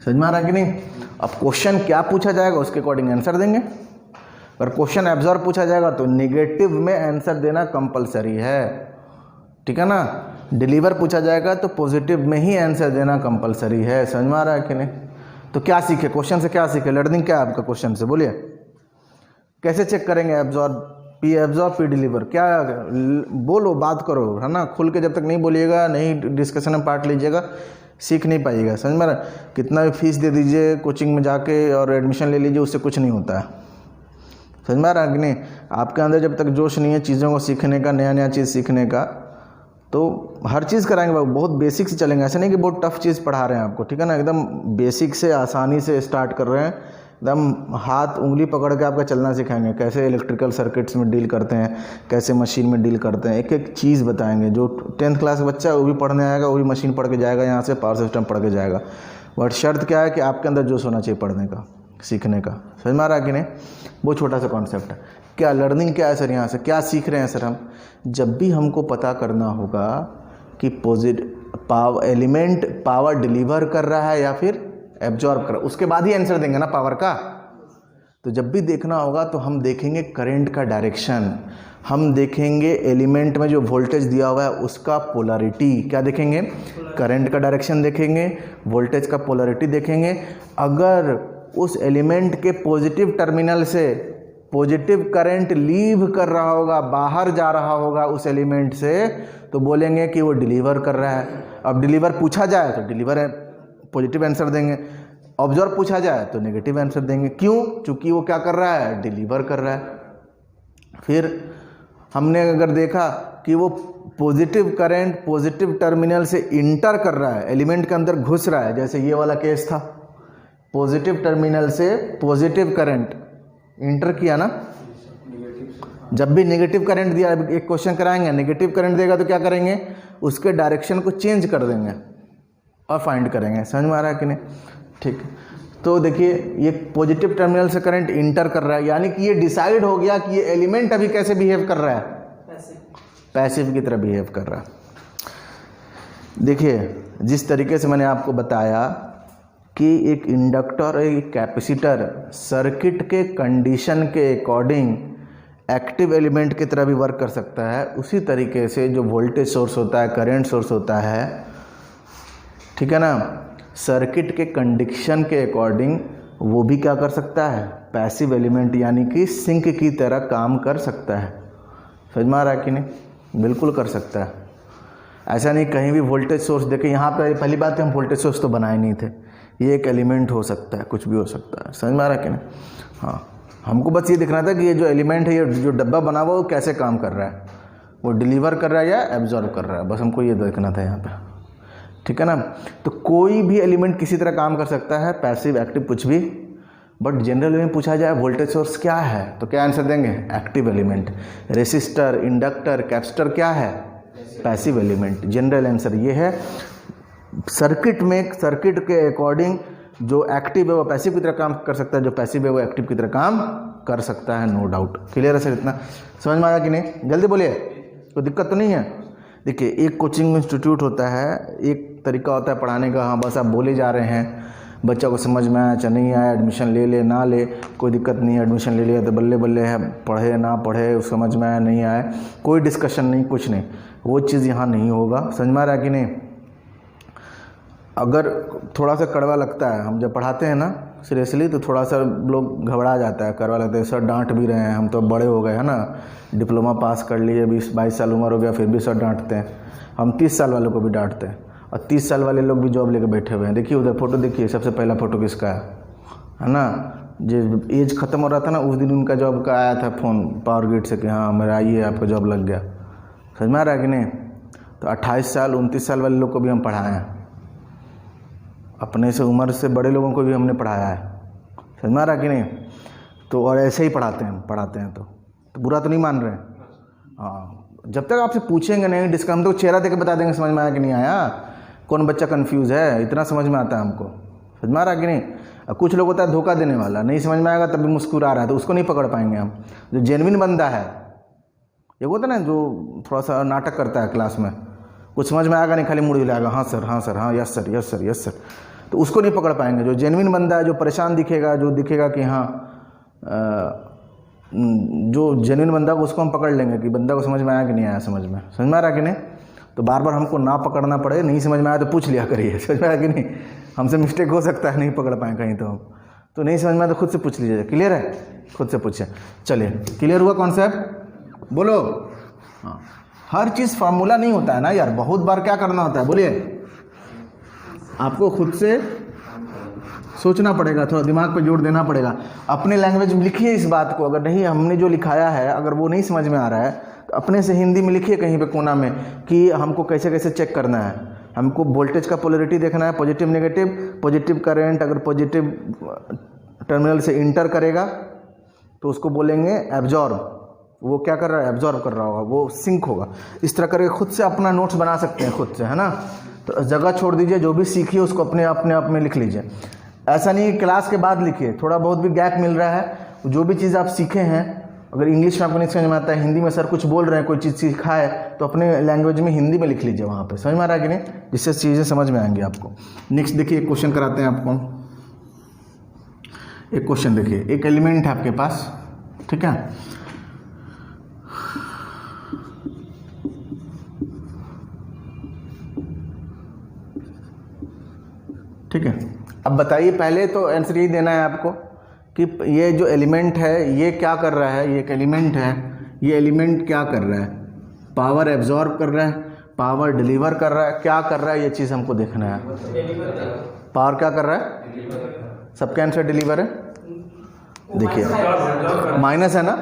समझ में आ रहा है कि नहीं। अब क्वेश्चन क्या पूछा जाएगा उसके अकॉर्डिंग आंसर देंगे। अगर क्वेश्चन एब्जॉर्ब पूछा जाएगा तो नेगेटिव में आंसर देना कंपलसरी है, ठीक है ना। डिलीवर पूछा जाएगा तो पॉजिटिव में ही आंसर देना कंपलसरी है। समझ में आ रहा है कि नहीं। तो क्या सीखे क्वेश्चन से, क्या सीखे, लर्निंग क्या है आपका क्वेश्चन से, बोलिए। कैसे चेक करेंगे absorb, P absorb P deliver, क्या बोलो, बात करो, है ना। खुल के जब तक नहीं बोलिएगा, नहीं डिस्कशन में पार्ट लीजिएगा, सीख नहीं पाइएगा। समझ में आ रहा है। कितना भी फीस दे दीजिए कोचिंग में जाके और एडमिशन ले लीजिए, उससे कुछ नहीं होता है। समझ में आ रहा है कि नहीं। आपके अंदर जब तक जोश नहीं है चीज़ों को सीखने का, नया नया चीज़ सीखने का, तो हर चीज़ कराएंगे बाबू, बहुत बेसिक से चलेंगे। ऐसा नहीं कि बहुत टफ चीज़ पढ़ा रहे हैं आपको, ठीक है ना। एकदम बेसिक से आसानी से स्टार्ट कर रहे हैं, एकदम हाथ उंगली पकड़ के आपका चलना सिखाएंगे। कैसे इलेक्ट्रिकल सर्किट्स में डील करते हैं, कैसे मशीन में डील करते हैं, एक एक चीज़ बताएंगे। जो 10th क्लास का बच्चा है वो भी पढ़ने आएगा, वो भी मशीन पढ़ के जाएगा, यहाँ से पावर सिस्टम पढ़ के जाएगा। बट शर्त क्या है कि आपके अंदर जोश होना चाहिए पढ़ने का, सीखने का। समझ में आ रहा है कि नहीं। वो छोटा सा कॉन्सेप्ट है। क्या लर्निंग क्या है सर, यहाँ से क्या सीख रहे हैं सर हम। जब भी हमको पता करना होगा कि एलिमेंट पावर डिलीवर कर रहा है या फिर एब्जॉर्ब कर रहा है, उसके बाद ही आंसर देंगे ना पावर का। तो जब भी देखना होगा तो हम देखेंगे करंट का डायरेक्शन, हम देखेंगे एलिमेंट में जो वोल्टेज दिया हुआ है उसका पोलैरिटी, क्या देखेंगे, करंट का डायरेक्शन देखेंगे, वोल्टेज का पोलैरिटी देखेंगे। अगर उस एलिमेंट के पॉजिटिव टर्मिनल से पॉजिटिव करंट लीव कर रहा होगा, बाहर जा रहा होगा उस एलिमेंट से, तो बोलेंगे कि वो डिलीवर कर रहा है। अब डिलीवर पूछा जाए तो डिलीवर है, पॉजिटिव आंसर देंगे। ऑब्जर्व पूछा जाए तो नेगेटिव आंसर देंगे। क्यों, चूंकि वो क्या कर रहा है, डिलीवर कर रहा है। फिर हमने अगर देखा कि वो पॉजिटिव करंट पॉजिटिव टर्मिनल से इंटर कर रहा है, एलिमेंट के अंदर घुस रहा है, जैसे ये वाला केस था, पॉजिटिव टर्मिनल से पॉजिटिव करंट इंटर किया ना। जब भी नेगेटिव करंट दिया, एक क्वेश्चन कराएंगे, नेगेटिव करंट देगा तो क्या करेंगे, उसके डायरेक्शन को चेंज कर देंगे और फाइंड करेंगे। समझ में आ रहा है कि नहीं, ठीक। तो देखिए ये पॉजिटिव टर्मिनल से करंट इंटर कर रहा है, यानी कि ये डिसाइड हो गया कि ये एलिमेंट अभी कैसे बिहेव कर रहा है, पैसिव की तरह बिहेव कर रहा है। देखिए जिस तरीके से मैंने आपको बताया कि एक इंडक्टर, एक कैपेसिटर सर्किट के कंडीशन के अकॉर्डिंग एक्टिव एलिमेंट की तरह भी वर्क कर सकता है, उसी तरीके से जो वोल्टेज सोर्स होता है, करंट सोर्स होता है, ठीक है ना, सर्किट के कंडीशन के अकॉर्डिंग वो भी क्या कर सकता है, पैसिव एलिमेंट यानी कि सिंक की तरह काम कर सकता है। समझ में आ रहा है कि नहीं, बिल्कुल कर सकता है। ऐसा नहीं कहीं भी वोल्टेज सोर्स देखे, यहाँ पे पहली बात है हम वोल्टेज सोर्स तो बनाए नहीं थे, ये एक एलिमेंट हो सकता है, कुछ भी हो सकता है। समझ में आ रहा है कि नहीं। हाँ, हमको बस ये दिखना था कि ये जो एलिमेंट है, ये जो डब्बा बना हुआ वो कैसे काम कर रहा है, वो डिलीवर कर रहा है या एब्जॉर्ब कर रहा है, बस हमको ये देखना था यहाँ पे, ठीक है ना। तो कोई भी एलिमेंट किसी तरह काम कर सकता है, पैसिव एक्टिव कुछ भी। बट जनरल में पूछा जाए वोल्टेज सोर्स क्या है तो क्या आंसर देंगे, active element. Resistor, inductor, capacitor क्या है, पैसिव एलिमेंट। जनरल आंसर ये है। सर्किट में, सर्किट के अकॉर्डिंग जो एक्टिव है वो पैसिव की तरह काम कर सकता है, जो पैसिव है वो एक्टिव की तरह काम कर सकता है, नो डाउट। क्लियर है सर, इतना समझ में आया कि नहीं, जल्दी बोलिए, कोई दिक्कत तो नहीं है। देखिए एक कोचिंग इंस्टीट्यूट होता है, एक तरीका होता है पढ़ाने का, हाँ बस आप बोले जा रहे हैं, बच्चा को समझ में आया चाहे नहीं आया, एडमिशन ले ले ना ले कोई दिक्कत नहीं है, एडमिशन ले लिया तो बल्ले बल्ले है, पढ़े ना पढ़े समझ में आया नहीं आया कोई डिस्कशन नहीं, कुछ नहीं, वो चीज़ यहाँ नहीं होगा। समझ में आ रहा है कि नहीं। अगर थोड़ा सा कड़वा लगता है, हम जब पढ़ाते हैं ना सीरियसली, तो थोड़ा सा लोग घबरा जाता है, कड़वा लगता है, सर डांट भी रहे हैं, हम तो बड़े हो गए हैं ना, डिप्लोमा पास कर लिए, 20-22 साल उम्र हो गया, फिर भी सर डांटते हैं। हम 30 साल वालों को भी डांटते हैं, और 30 साल वाले लोग भी जॉब लेकर बैठे हुए हैं। देखिए उधर फोटो देखिए, सबसे पहला फोटो किसका है ना, जो एज ख़त्म हो रहा था ना उस दिन उनका जॉब का आया था फ़ोन पावर ग्रिड से कि हाँ मेरा आइए आपका जॉब लग गया। समझ में आ रहा है कि नहीं। तो 28 साल 29 साल वाले लोग को भी हम पढ़ाए हैं, अपने से उम्र से बड़े लोगों को भी हमने पढ़ाया है। समझ में आ रहा है कि नहीं। तो और ऐसे ही पढ़ाते हैं तो बुरा तो नहीं मान रहे हैं। हाँ, जब तक आपसे पूछेंगे नहीं डिस्कस, हम तो चेहरा देकर बता देंगे समझ में आया कि नहीं आया, कौन बच्चा कंफ्यूज है, इतना समझ में आता है हमको, समझ में आ रहा है कि नहीं। अब कुछ लोग होता है धोखा देने वाला, नहीं समझ में आएगा तब भी मुस्कुरा रहा है, तो उसको नहीं पकड़ पाएंगे हम। जो जेन्युइन बंदा है, ये होता है ना जो थोड़ा सा नाटक करता है क्लास में, कुछ समझ में आएगा नहीं, खाली मुड़ हिलाएगा, हाँ सर, हाँ सर, हाँ, yes sir, yes sir, yes sir, तो उसको नहीं पकड़ पाएंगे। जो जेन्युइन बंदा है, जो परेशान दिखेगा, जो दिखेगा कि हाँ जो जेन्युइन बंदा को, उसको हम पकड़ लेंगे कि बंदा को समझ में आया कि नहीं आया, समझ में आ रहा कि नहीं। तो बार बार हमको ना पकड़ना पड़े, नहीं समझ में आया तो पूछ लिया करिए, समझ में आया कि नहीं। हमसे मिस्टेक हो सकता है, नहीं पकड़ पाए कहीं तो हम, तो नहीं समझ में आया तो खुद से पूछ लीजिए, क्लियर है, खुद से पूछे। चलिए, क्लियर हुआ कॉन्सेप्ट, बोलो। हाँ, हर चीज़ फार्मूला नहीं होता है ना यार, बहुत बार क्या करना होता है, बोलिए। आपको खुद से सोचना पड़ेगा, थोड़ा दिमाग पे जोर देना पड़ेगा। अपने लैंग्वेज में लिखिए इस बात को, अगर नहीं हमने जो लिखाया है अगर वो नहीं समझ में आ रहा है तो अपने से हिंदी में लिखिए कहीं पे कोना में कि हमको कैसे कैसे चेक करना है। हमको वोल्टेज का पोलरिटी देखना है, पॉजिटिव नेगेटिव। पॉजिटिव करंट अगर पॉजिटिव टर्मिनल से इंटर करेगा तो उसको बोलेंगे एब्जॉर्ब। वो क्या कर रहा है, एब्जॉर्ब कर रहा होगा, वो सिंक होगा। इस तरह करके खुद से अपना नोट्स बना सकते हैं खुद से, है ना। तो जगह छोड़ दीजिए, जो भी सीखिए उसको अपने आप में लिख लीजिए। ऐसा नहीं कि क्लास के बाद लिखिए, थोड़ा बहुत भी गैप मिल रहा है, जो भी चीज़ आप सीखे हैं, अगर इंग्लिश में आपको नहीं समझ में आता है, हिंदी में सर कुछ बोल रहे हैं, कोई चीज़ सीखा है तो अपने लैंग्वेज में हिंदी में लिख लीजिए वहाँ पे, समझ में आ रहा है कि नहीं, जिससे चीज़ें समझ में आएंगी आपको। नेक्स्ट देखिए, एक क्वेश्चन कराते हैं आपको। एक क्वेश्चन देखिए, एक एलिमेंट है आपके पास, ठीक है। ठीक है, अब बताइए, पहले तो आंसर यही देना है आपको कि ये जो एलिमेंट है ये क्या कर रहा है। ये एक एलिमेंट है, ये एलिमेंट क्या कर रहा है, पावर एब्जॉर्ब कर रहा है, पावर डिलीवर कर रहा है, क्या कर रहा है, ये चीज़ हमको देखना है। पावर क्या कर रहा है, सबके आंसर डिलीवर है। देखिए माइनस है ना,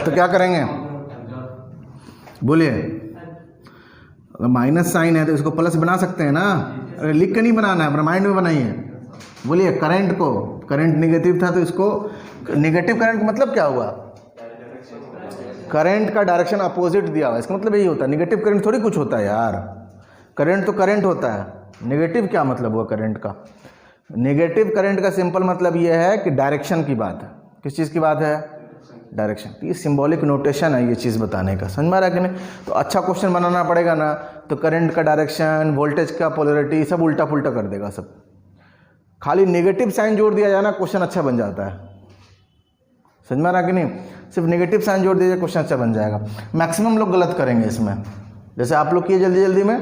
तो क्या करेंगे, बोलिए। अगर माइनस साइन है तो इसको प्लस बना सकते हैं ना, अरे लिख के नहीं बनाना है, अपने माइंड में बनाइए। बोलिए, करंट को, करंट नेगेटिव था तो इसको, नेगेटिव करंट का मतलब क्या हुआ, करंट का डायरेक्शन अपोजिट दिया हुआ, इसका मतलब यही होता है। नेगेटिव करंट थोड़ी कुछ होता है यार, करंट तो करंट होता है, नेगेटिव क्या मतलब हुआ करंट का। नेगेटिव करंट का सिंपल मतलब ये है कि डायरेक्शन की बात है। किस चीज़ की बात है, डायरेक्शन। ये सिंबॉलिक नोटेशन है ये चीज़ बताने का, समझ में आ रहा है कि नहीं। तो अच्छा क्वेश्चन बनाना पड़ेगा ना, तो करंट का डायरेक्शन, वोल्टेज का पोलरिटी, सब उल्टा पुल्टा कर देगा सब। खाली नेगेटिव साइन जोड़ दिया जाए ना, क्वेश्चन अच्छा बन जाता है, समझ में आ रहा कि नहीं। सिर्फ नेगेटिव साइन जोड़ दीजिए, क्वेश्चन अच्छा बन जाएगा। मैक्सिमम लोग गलत करेंगे इसमें, जैसे आप लोग किए जल्दी जल्दी में,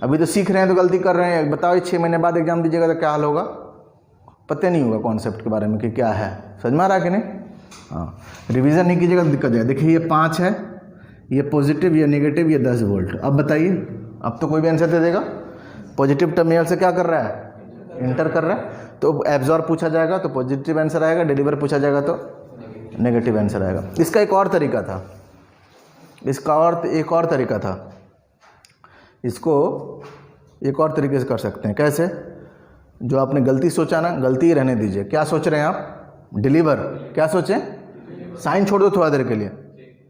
अभी तो सीख रहे हैं तो गलती कर रहे हैं। बताओ 6 महीने बाद एग्जाम दीजिएगा तो क्या हाल होगा, पता नहीं होगा कॉन्सेप्ट के बारे में कि क्या है, समझ में आ रहा कि नहीं। हाँ, रिवीजन नहीं कीजिएगा तो दिक्कत है। देखिए ये 5 है, ये पॉजिटिव, ये नेगेटिव, ये 10 वोल्ट। अब बताइए, अब तो कोई भी आंसर दे देगा। पॉजिटिव टर्मिनल से क्या कर रहा है, इंटर कर रहा है, तो एब्जॉर्ब पूछा जाएगा तो पॉजिटिव आंसर आएगा, डिलीवर पूछा जाएगा तो नेगेटिव आंसर आएगा। इसका एक और तरीका था, इसका और एक और तरीका था, इसको एक और तरीके से कर सकते हैं। कैसे, जो आपने गलती सोचा ना, गलती ही रहने दीजिए। क्या सोच रहे हैं आप, डिलीवर, क्या सोचें, साइन छोड़ दो थोड़ा देर के लिए।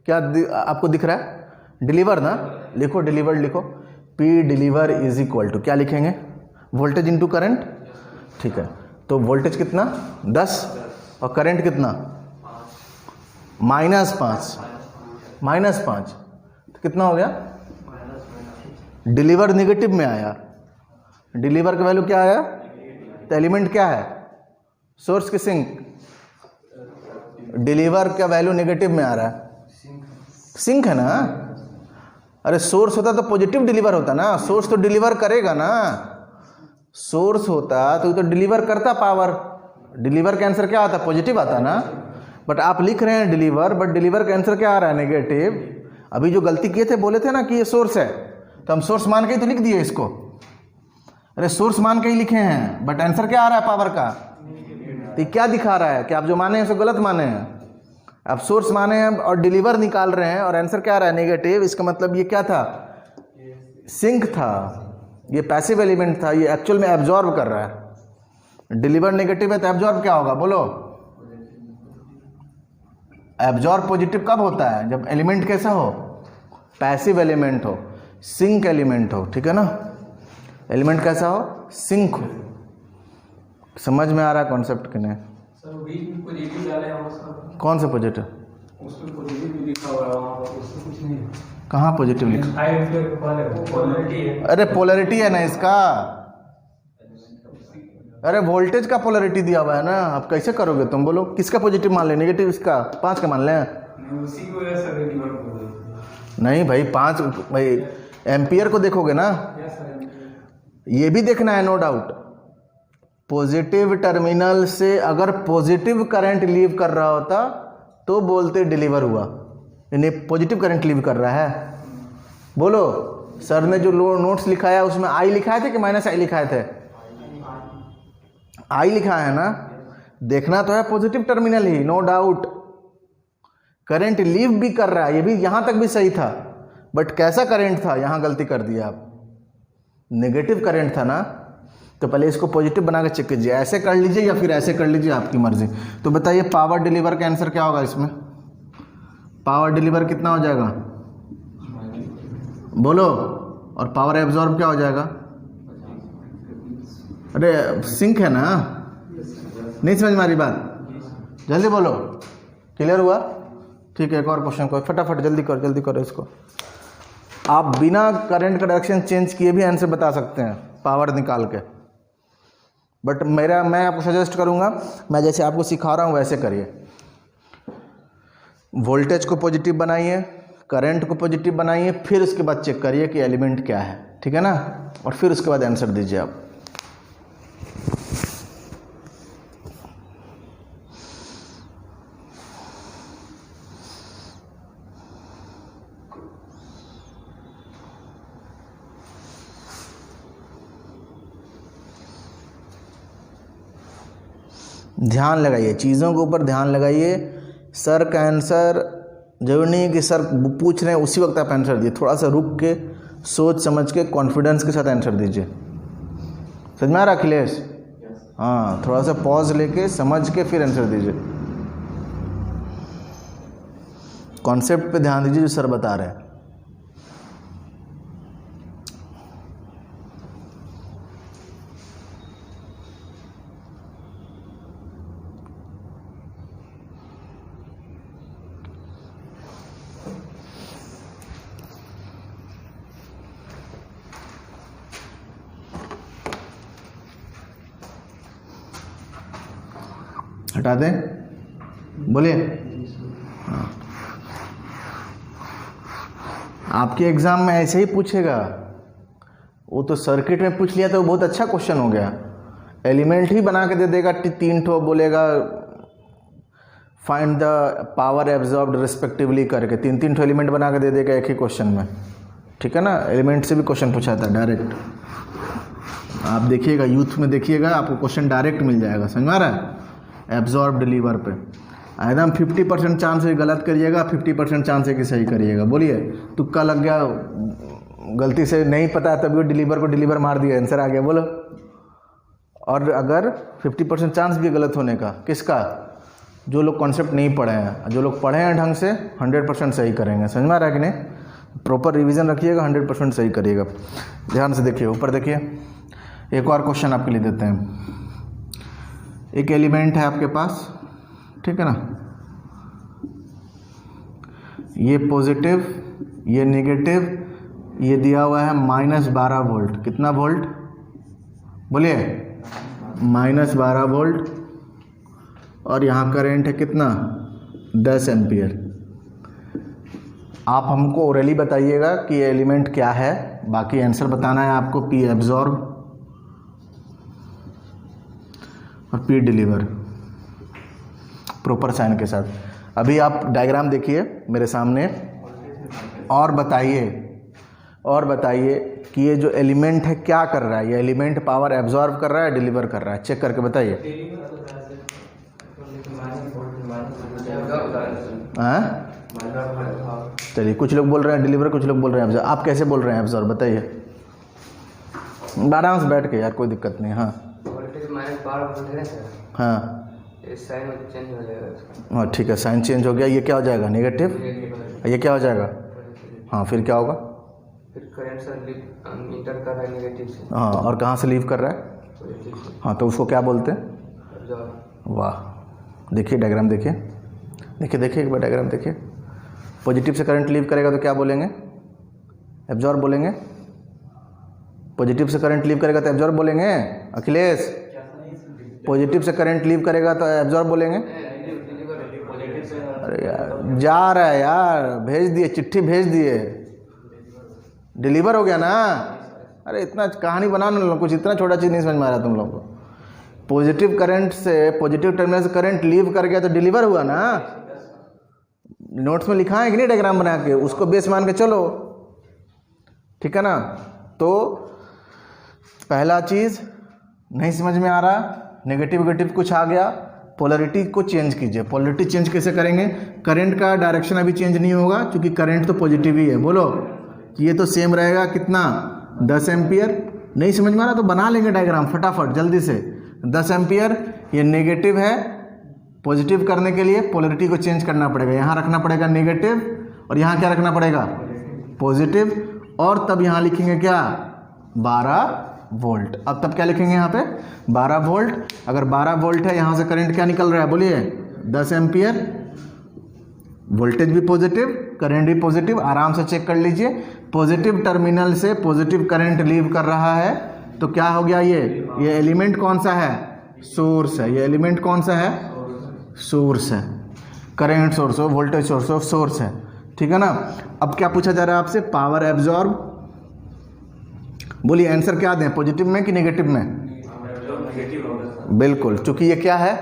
क्या आपको दिख रहा है, डिलीवर ना, लिखो डिलीवर, लिखो P deliver is equal to क्या लिखेंगे, वोल्टेज इनटू करंट, ठीक है। तो वोल्टेज कितना 10 और करंट कितना -5, -5, तो कितना हो गया, डिलीवर नेगेटिव में आया। डिलीवर का वैल्यू क्या आया, तो एलिमेंट क्या है, सोर्स की सिंक, डिलीवर का वैल्यू नेगेटिव में आ रहा है, सिंक है ना। अरे सोर्स होता तो पॉजिटिव डिलीवर होता ना, सोर्स तो डिलीवर करेगा ना, सोर्स होता तो डिलीवर करता पावर, डिलीवर का आंसर क्या आता, पॉजिटिव आता ना। बट आप लिख रहे हैं डिलीवर, बट डिलीवर का आंसर क्या आ रहा है, नेगेटिव। अभी जो गलती किए थे, बोले थे ना कि ये सोर्स है, तो हम सोर्स मान के ही तो लिख दिए इसको। अरे सोर्स मान के ही लिखे हैं, बट आंसर क्या आ रहा है पावर का, तो क्या दिखा रहा है कि आप जो माने हैं उसे गलत माने हैं। आप सोर्स माने हैं और डिलीवर निकाल रहे हैं और आंसर क्या आ रहा है, नेगेटिव। इसका मतलब ये क्या था, सिंक था, ये पैसिव एलिमेंट था, ये एक्चुअल में एब्जॉर्ब कर रहा है। डिलीवर नेगेटिव है तो एब्जॉर्ब क्या होगा, बोलो। एब्जॉर्ब पॉजिटिव कब होता है, जब एलिमेंट कैसा हो, पैसिव एलिमेंट हो, सिंक एलिमेंट हो, ठीक है ना। एलिमेंट कैसा हो, सिंक हो। समझ में आ रहा है कॉन्सेप्ट कि नहीं? सर वीक में पॉजिटिव डाले हैं सर। कौन सा पॉजिटिव? उसमें पॉजिटिव भी लिखा हुआ है वहाँ पर, उसमें कुछ नहीं है। कहाँ पॉजिटिव लिखा? आई एम्पियर के पहले पोलैरिटी है। अरे पोलैरिटी है ना इसका, अरे वोल्टेज का पोलैरिटी दिया हुआ है ना। आप कैसे करोगे तुम, बोलो किसका पॉजिटिव मान ले, नेगेटिव इसका 5 का मान लें? उसी की वजह से डिलीवर हो नहीं भाई 5 भाई एम्पियर को देखोगे ना, ये भी देखना है नो डाउट। पॉजिटिव टर्मिनल से अगर पॉजिटिव करंट लीव कर रहा होता तो बोलते डिलीवर हुआ, यानी पॉजिटिव करंट लीव कर रहा है। बोलो सर ने जो नोट्स लिखाया उसमें आई लिखाए थे कि माइनस आई लिखाए थे? आई लिखा है ना। देखना तो है पॉजिटिव टर्मिनल ही, नो डाउट। करंट लीव भी कर रहा है, ये भी यहां तक भी सही था, बट कैसा करंट था, यहां गलती कर दिया आप। नेगेटिव करंट था ना, तो पहले इसको पॉजिटिव बना के चेक कीजिए। ऐसे कर लीजिए या फिर ऐसे कर लीजिए, आपकी मर्जी। तो बताइए पावर डिलीवर का आंसर क्या होगा इसमें? पावर डिलीवर कितना हो जाएगा बोलो, और पावर एब्जॉर्ब क्या हो जाएगा? अरे सिंक है ना, नहीं समझ में आ रही बात? जल्दी बोलो, क्लियर हुआ? ठीक है, एक और क्वेश्चन को फटाफट जल्दी करो इसको। आप बिना करंट का डायरेक्शन चेंज किए भी आंसर बता सकते हैं पावर निकाल के, बट मैं आपको सजेस्ट करूंगा, मैं जैसे आपको सिखा रहा हूं वैसे करिए। वोल्टेज को पॉजिटिव बनाइए, करंट को पॉजिटिव बनाइए, फिर उसके बाद चेक करिए कि एलिमेंट क्या है, ठीक है ना, और फिर उसके बाद आंसर दीजिए आप। ध्यान लगाइए, चीज़ों के ऊपर ध्यान लगाइए। सर का आंसर जरूरी नहीं है कि सर पूछ रहे हैं उसी वक्त आप आंसर दिए, थोड़ा सा रुक के सोच समझ के कॉन्फिडेंस के साथ आंसर दीजिए। समझ में आ रहा अखिलेश? हाँ, थोड़ा सा पॉज लेके समझ के फिर आंसर दीजिए। कॉन्सेप्ट पे ध्यान दीजिए जो सर बता रहे हैं। हटा दें, बोलिए। हाँ, आपके एग्जाम में ऐसे ही पूछेगा, वो तो सर्किट में पूछ लिया तो बहुत अच्छा क्वेश्चन हो गया। एलिमेंट ही बना के दे देगा, 3 ठो बोलेगा find the power absorbed respectively करके 3 ठो एलिमेंट बना के दे देगा एक ही क्वेश्चन में, ठीक है ना। एलिमेंट से भी क्वेश्चन पूछा था डायरेक्ट, आप देखिएगा यूथ में देखिएगा, आपको क्वेश्चन डायरेक्ट मिल जाएगा। समझ में आ रहा है? एब्जॉर्ब डिलीवर पे एकदम 50% चांस है गलत करिएगा, 50% चांस है कि सही करिएगा। बोलिए, तुक्का लग गया, गलती से नहीं पता तभी वो डिलीवर को डिलीवर मार दिया, आंसर आ गया, बोलो। और अगर 50% चांस भी गलत होने का, किसका? जो लोग कॉन्सेप्ट नहीं पढ़े हैं, जो लोग पढ़े हैं ढंग से 100% सही करेंगे। समझ में आ रहा है कि नहीं? प्रॉपर रिवीजन रखिएगा, 100% सही करिएगा। ध्यान से देखिए, ऊपर देखिए, एक और क्वेश्चन आपके लिए देते हैं। एक एलिमेंट है आपके पास, ठीक है ना, ये पॉजिटिव, ये नेगेटिव, ये दिया हुआ है -12 वोल्ट। कितना वोल्ट बोलिए? -12 वोल्ट। और यहाँ करंट है कितना? 10 एम्पियर। आप हमको ओरली बताइएगा कि ये एलिमेंट क्या है, बाकी आंसर बताना है आपको। पी एब्जॉर्ब और पी डिलीवर प्रॉपर साइन के साथ। अभी आप डायग्राम देखिए मेरे सामने, और बताइए कि ये जो एलिमेंट है क्या कर रहा है। ये एलिमेंट पावर एब्जॉर्ब कर रहा है, डिलीवर कर रहा है? चेक करके बताइए। हाँ, चलिए, कुछ लोग बोल रहे हैं डिलीवर, कुछ लोग बोल रहे हैं एब्जॉर्ब। आप कैसे बोल रहे हैं एब्जॉर्ब, बताइए आराम से बैठ के, यार कोई दिक्कत नहीं। हाँ हाँ साइन चेंज हो जाएगा। हाँ ठीक है, साइन चेंज हो गया, ये क्या हो जाएगा? नेगेटिव। ये क्या हो जाएगा? हाँ, फिर क्या होगा? फिर करंट सर इंटर कर रहा है नेगेटिव से, हाँ, और कहाँ से लीव कर रहा है? पॉजिटिव से। हाँ, तो उसको क्या बोलते हैं? एब्जॉर्ब। वाह, देखिए डायग्राम देखिए, देखिए एक बार डायग्राम देखिए। पॉजिटिव से करंट लीव करेगा तो क्या बोलेंगे? एब्जॉर्ब बोलेंगे। पॉजिटिव से करंट लीव करेगा तो एब्जॉर्ब बोलेंगे। अखिलेश, पॉजिटिव से करंट लीव करेगा तो एब्जॉर्ब बोलेंगे। अरे यार, जा रहा है यार, भेज दिए, चिट्ठी भेज दिए, डिलीवर हो गया ना। अरे इतना कहानी बनाने लो, कुछ इतना छोटा चीज़ नहीं समझ में आ रहा तुम लोग को। पॉजिटिव करंट से, पॉजिटिव टर्मिनल से करंट लीव कर गया तो डिलीवर हुआ ना। नोट्स में लिखा है कि नहीं डायग्राम बना के, उसको बेस मान के चलो, ठीक है ना। तो पहला चीज़ नहीं समझ में आ रहा, नेगेटिव कुछ आ गया, पोलरिटी को चेंज कीजिए। पोलरिटी चेंज कैसे करेंगे? करंट का डायरेक्शन अभी चेंज नहीं होगा क्योंकि करंट तो पॉजिटिव ही है। बोलो, ये तो सेम रहेगा, कितना? 10 एम्पियर। नहीं समझ में आ रहा तो बना लेंगे डायग्राम फटाफट जल्दी से। 10 एम्पियर, ये नेगेटिव है, पॉजिटिव करने के लिए पोलरिटी को चेंज करना पड़ेगा। यहाँ रखना पड़ेगा नेगेटिव और यहाँ क्या रखना पड़ेगा? पॉजिटिव, और तब यहाँ लिखेंगे क्या? 12 वोल्ट। अब तब क्या लिखेंगे यहाँ पे? 12 वोल्ट। अगर 12 वोल्ट है, यहाँ से करंट क्या निकल रहा है? बोलिए, 10 एम्पियर। वोल्टेज भी पॉजिटिव, करंट भी पॉजिटिव, आराम से चेक कर लीजिए। पॉजिटिव टर्मिनल से पॉजिटिव करंट लीव कर रहा है तो क्या हो गया? ये एलिमेंट कौन सा है? सोर्स है। ये एलिमेंट कौन सा है? सोर्स है। करंट सोर्स हो, वोल्टेज सोर्स हो, सोर्स है, ठीक है ना। अब क्या पूछा जा रहा है आपसे? Power absorb. बोलिए आंसर क्या दें, पॉजिटिव में कि नेगेटिव में? बिल्कुल, क्योंकि ये क्या है?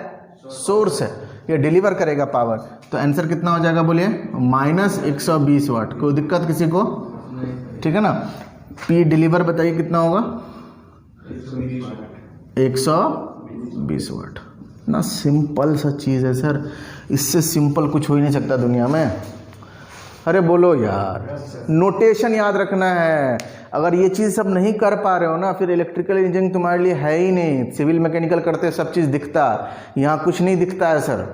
सोर्स है, ये डिलीवर करेगा पावर। तो आंसर कितना हो जाएगा? बोलिए, -120 वाट। कोई दिक्कत किसी को? ठीक है ना। पी डिलीवर बताइए कितना होगा? 120 वाट ना। सिंपल सा चीज़ है सर, इससे सिंपल कुछ हो ही नहीं सकता दुनिया में। अरे बोलो यार, नोटेशन याद रखना है। अगर ये चीज़ सब नहीं कर पा रहे हो ना, फिर इलेक्ट्रिकल इंजीनियरिंग तुम्हारे लिए है ही नहीं। सिविल मैकेनिकल करते सब चीज़ दिखता, यहाँ कुछ नहीं दिखता है सर।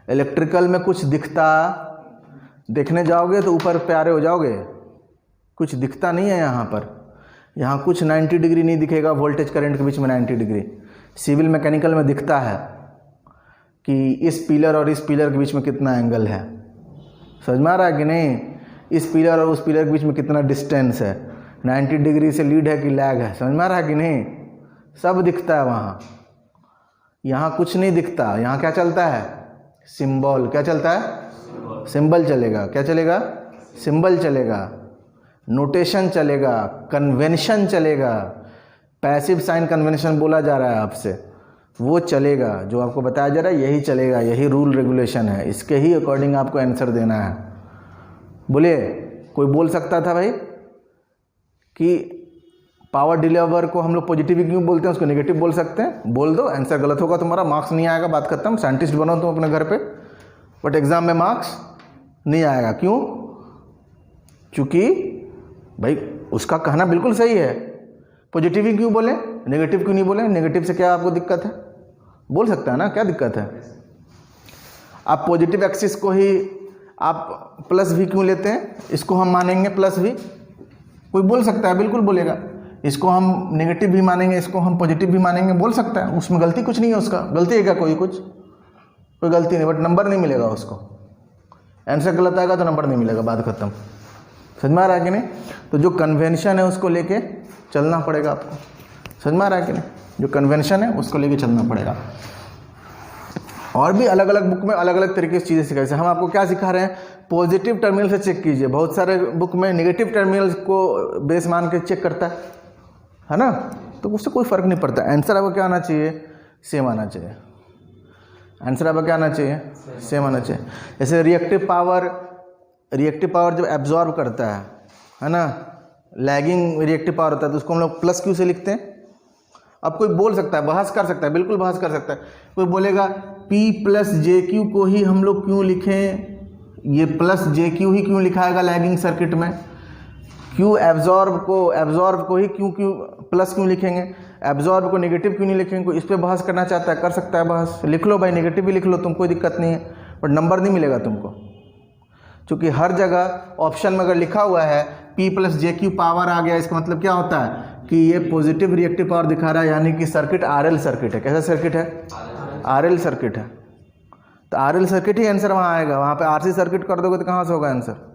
इलेक्ट्रिकल में कुछ दिखता, देखने जाओगे तो ऊपर प्यारे हो जाओगे। कुछ दिखता नहीं है यहाँ पर। यहाँ कुछ 90 डिग्री नहीं दिखेगा, वोल्टेज करंट के बीच में 90 डिग्री। सिविल मैकेनिकल में दिखता है कि इस पिलर और इस पिलर के बीच में कितना एंगल है। समझ में आ रहा है कि नहीं? इस पिलर और उस पिलर के बीच में कितना डिस्टेंस है, 90 डिग्री से लीड है कि लैग है। समझ में आ रहा है कि नहीं? सब दिखता है वहाँ। यहाँ कुछ नहीं दिखता। यहाँ क्या चलता है? सिंबल। क्या चलता है? सिंबल चलेगा। क्या चलेगा? सिंबल चलेगा, नोटेशन चलेगा, कन्वेंशन चलेगा। पैसिव साइन कन्वेंशन बोला जा रहा है आपसे, वो चलेगा। जो आपको बताया जा रहा है यही चलेगा, यही रूल रेगुलेशन है, इसके ही अकॉर्डिंग आपको आंसर देना है। बोलिए, कोई बोल सकता था भाई कि पावर डिलीवर को हम लोग पॉजिटिव क्यों बोलते हैं, उसको नेगेटिव बोल सकते हैं? बोल दो, आंसर गलत होगा तुम्हारा, मार्क्स नहीं आएगा, बात खत्म। साइंटिस्ट बनो तुम अपने घर पे, बट एग्जाम में मार्क्स नहीं आएगा। क्यों? क्योंकि भाई उसका कहना बिल्कुल सही है। पॉजिटिव ही क्यों बोले, नेगेटिव क्यों नहीं बोले? नेगेटिव से क्या आपको दिक्कत है? बोल सकता है ना, क्या दिक्कत है? आप पॉजिटिव एक्सिस को ही आप प्लस भी क्यों लेते हैं? इसको हम मानेंगे प्लस भी, कोई बोल सकता है, बिल्कुल बोलेगा। इसको हम नेगेटिव भी मानेंगे, इसको हम पॉजिटिव भी मानेंगे, बोल सकता है। उसमें गलती कुछ नहीं है उसका। गलती है क्या कोई? कोई गलती नहीं, बट नंबर नहीं मिलेगा उसको। आंसर गलत आएगा तो नंबर नहीं मिलेगा, बात खत्म। समझ में आ रहा है कि नहीं? तो जो कन्वेंशन है उसको लेके चलना पड़ेगा आपको। समझ में आ रहा है कि नहीं? जो कन्वेंशन है उसको लेके चलना पड़ेगा। और भी अलग अलग बुक में अलग अलग तरीके से चीज़ें सिखाई। हम आपको क्या सिखा रहे हैं? पॉजिटिव टर्मिनल से चेक कीजिए। बहुत सारे बुक में नेगेटिव टर्मिनल को बेस मान के चेक करता है ना, तो उससे कोई फ़र्क नहीं पड़ता। आंसर आपको क्या आना चाहिए? सेम आना चाहिए। आंसर आपका क्या आना चाहिए? सेम आना चाहिए। जैसे रिएक्टिव पावर जब एब्जॉर्ब करता है ना, लैगिंग रिएक्टिव पावर होता है, तो उसको हम लोग प्लस क्यू से लिखते हैं। अब कोई बोल सकता है, बहस कर सकता है, बिल्कुल बहस कर सकता है। कोई बोलेगा P प्लस जे क्यू को ही हम लोग क्यों लिखें, ये प्लस जे क्यू ही क्यों लिखाएगा लैगिंग सर्किट में? क्यों एब्जॉर्ब को ही क्यों प्लस क्यों लिखेंगे? एब्जॉर्ब को नेगेटिव क्यों नहीं लिखेंगे? कोई इस पर बहस करना चाहता है, कर सकता है बहस। लिख लो भाई, नेगेटिव भी लिख लो तुम, कोई दिक्कत नहीं है, बट नंबर नहीं मिलेगा तुमको। क्योंकि हर जगह ऑप्शन में अगर लिखा हुआ है P प्लस जे क्यू पावर आ गया, इसका मतलब क्या होता है कि ये पॉजिटिव रिएक्टिव पावर दिखा रहा है, यानी कि सर्किट RL सर्किट है। कैसा सर्किट है? RL सर्किट है। तो RL सर्किट ही आंसर वहाँ आएगा। वहाँ पे RC सर्किट कर दोगे तो कहाँ से होगा आंसर?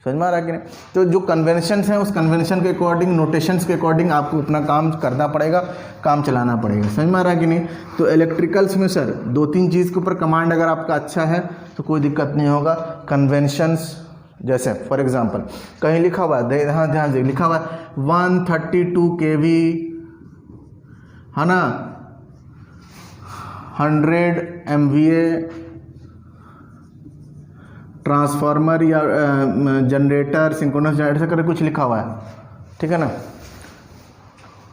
समझ में आ रहा है कि नहीं? तो जो कन्वेंशंस हैं उस कन्वेंशन के अकॉर्डिंग, नोटेशंस के अकॉर्डिंग आपको अपना काम करना पड़ेगा, काम चलाना पड़ेगा। समझ में आ रहा है कि नहीं? तो इलेक्ट्रिकल्स में सर 2-3 चीज़ के ऊपर कमांड अगर आपका अच्छा है तो कोई दिक्कत नहीं होगा। कन्वेंशंस जैसे फॉर एग्जांपल कहीं लिखा हुआ है, हाँ ध्यान से लिखा हुआ है 132 kV है ना, 100 MVA ट्रांसफार्मर या जनरेटर, सिंक्रोनस जनरेटर से करके कुछ लिखा हुआ है, ठीक है ना।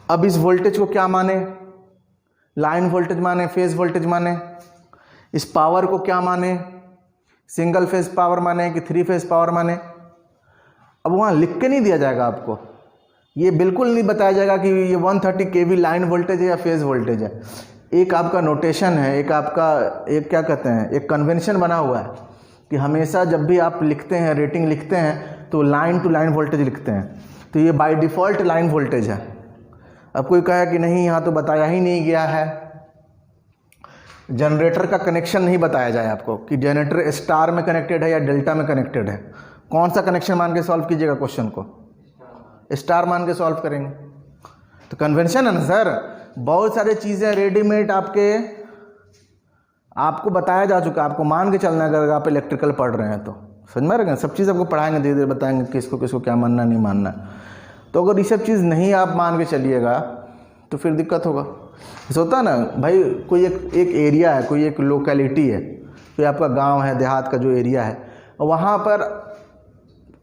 अब इस वोल्टेज को क्या माने? लाइन वोल्टेज माने, फेज वोल्टेज माने? इस पावर को क्या माने? सिंगल फेज पावर माने कि 3 फेज पावर माने? अब वहाँ लिख के नहीं दिया जाएगा आपको, ये बिल्कुल नहीं बताया जाएगा कि ये 130 kV लाइन वोल्टेज है या फेज वोल्टेज है। एक आपका नोटेशन है, एक आपका एक क्या कहते हैं, एक कन्वेंशन बना हुआ है कि हमेशा जब भी आप लिखते हैं, रेटिंग लिखते हैं तो लाइन टू लाइन वोल्टेज लिखते हैं। तो ये बाय डिफ़ॉल्ट लाइन वोल्टेज है। अब कोई कहे कि नहीं यहाँ तो बताया ही नहीं गया है, जनरेटर का कनेक्शन नहीं बताया जाए आपको कि जनरेटर स्टार में कनेक्टेड है या डेल्टा में कनेक्टेड है, कौन सा कनेक्शन मान के सॉल्व कीजिएगा क्वेश्चन को? स्टार मान के सॉल्व करेंगे। तो कन्वेंशन है ना सर, बहुत सारी चीज़ें रेडीमेड आपको बताया जा चुका है, आपको मान के चलना है अगर आप इलेक्ट्रिकल पढ़ रहे हैं तो। समझ में आ रहा है? सब चीज़ आपको पढ़ाएंगे, धीरे धीरे बताएंगे किसको किसको क्या मानना नहीं मानना। तो अगर ये सब चीज़ नहीं आप मान के चलिएगा तो फिर दिक्कत होगा। ऐसा होता है ना भाई, कोई एक एरिया है, कोई एक लोकेलिटी है, कोई आपका गांव है, देहात का जो एरिया है, वहाँ पर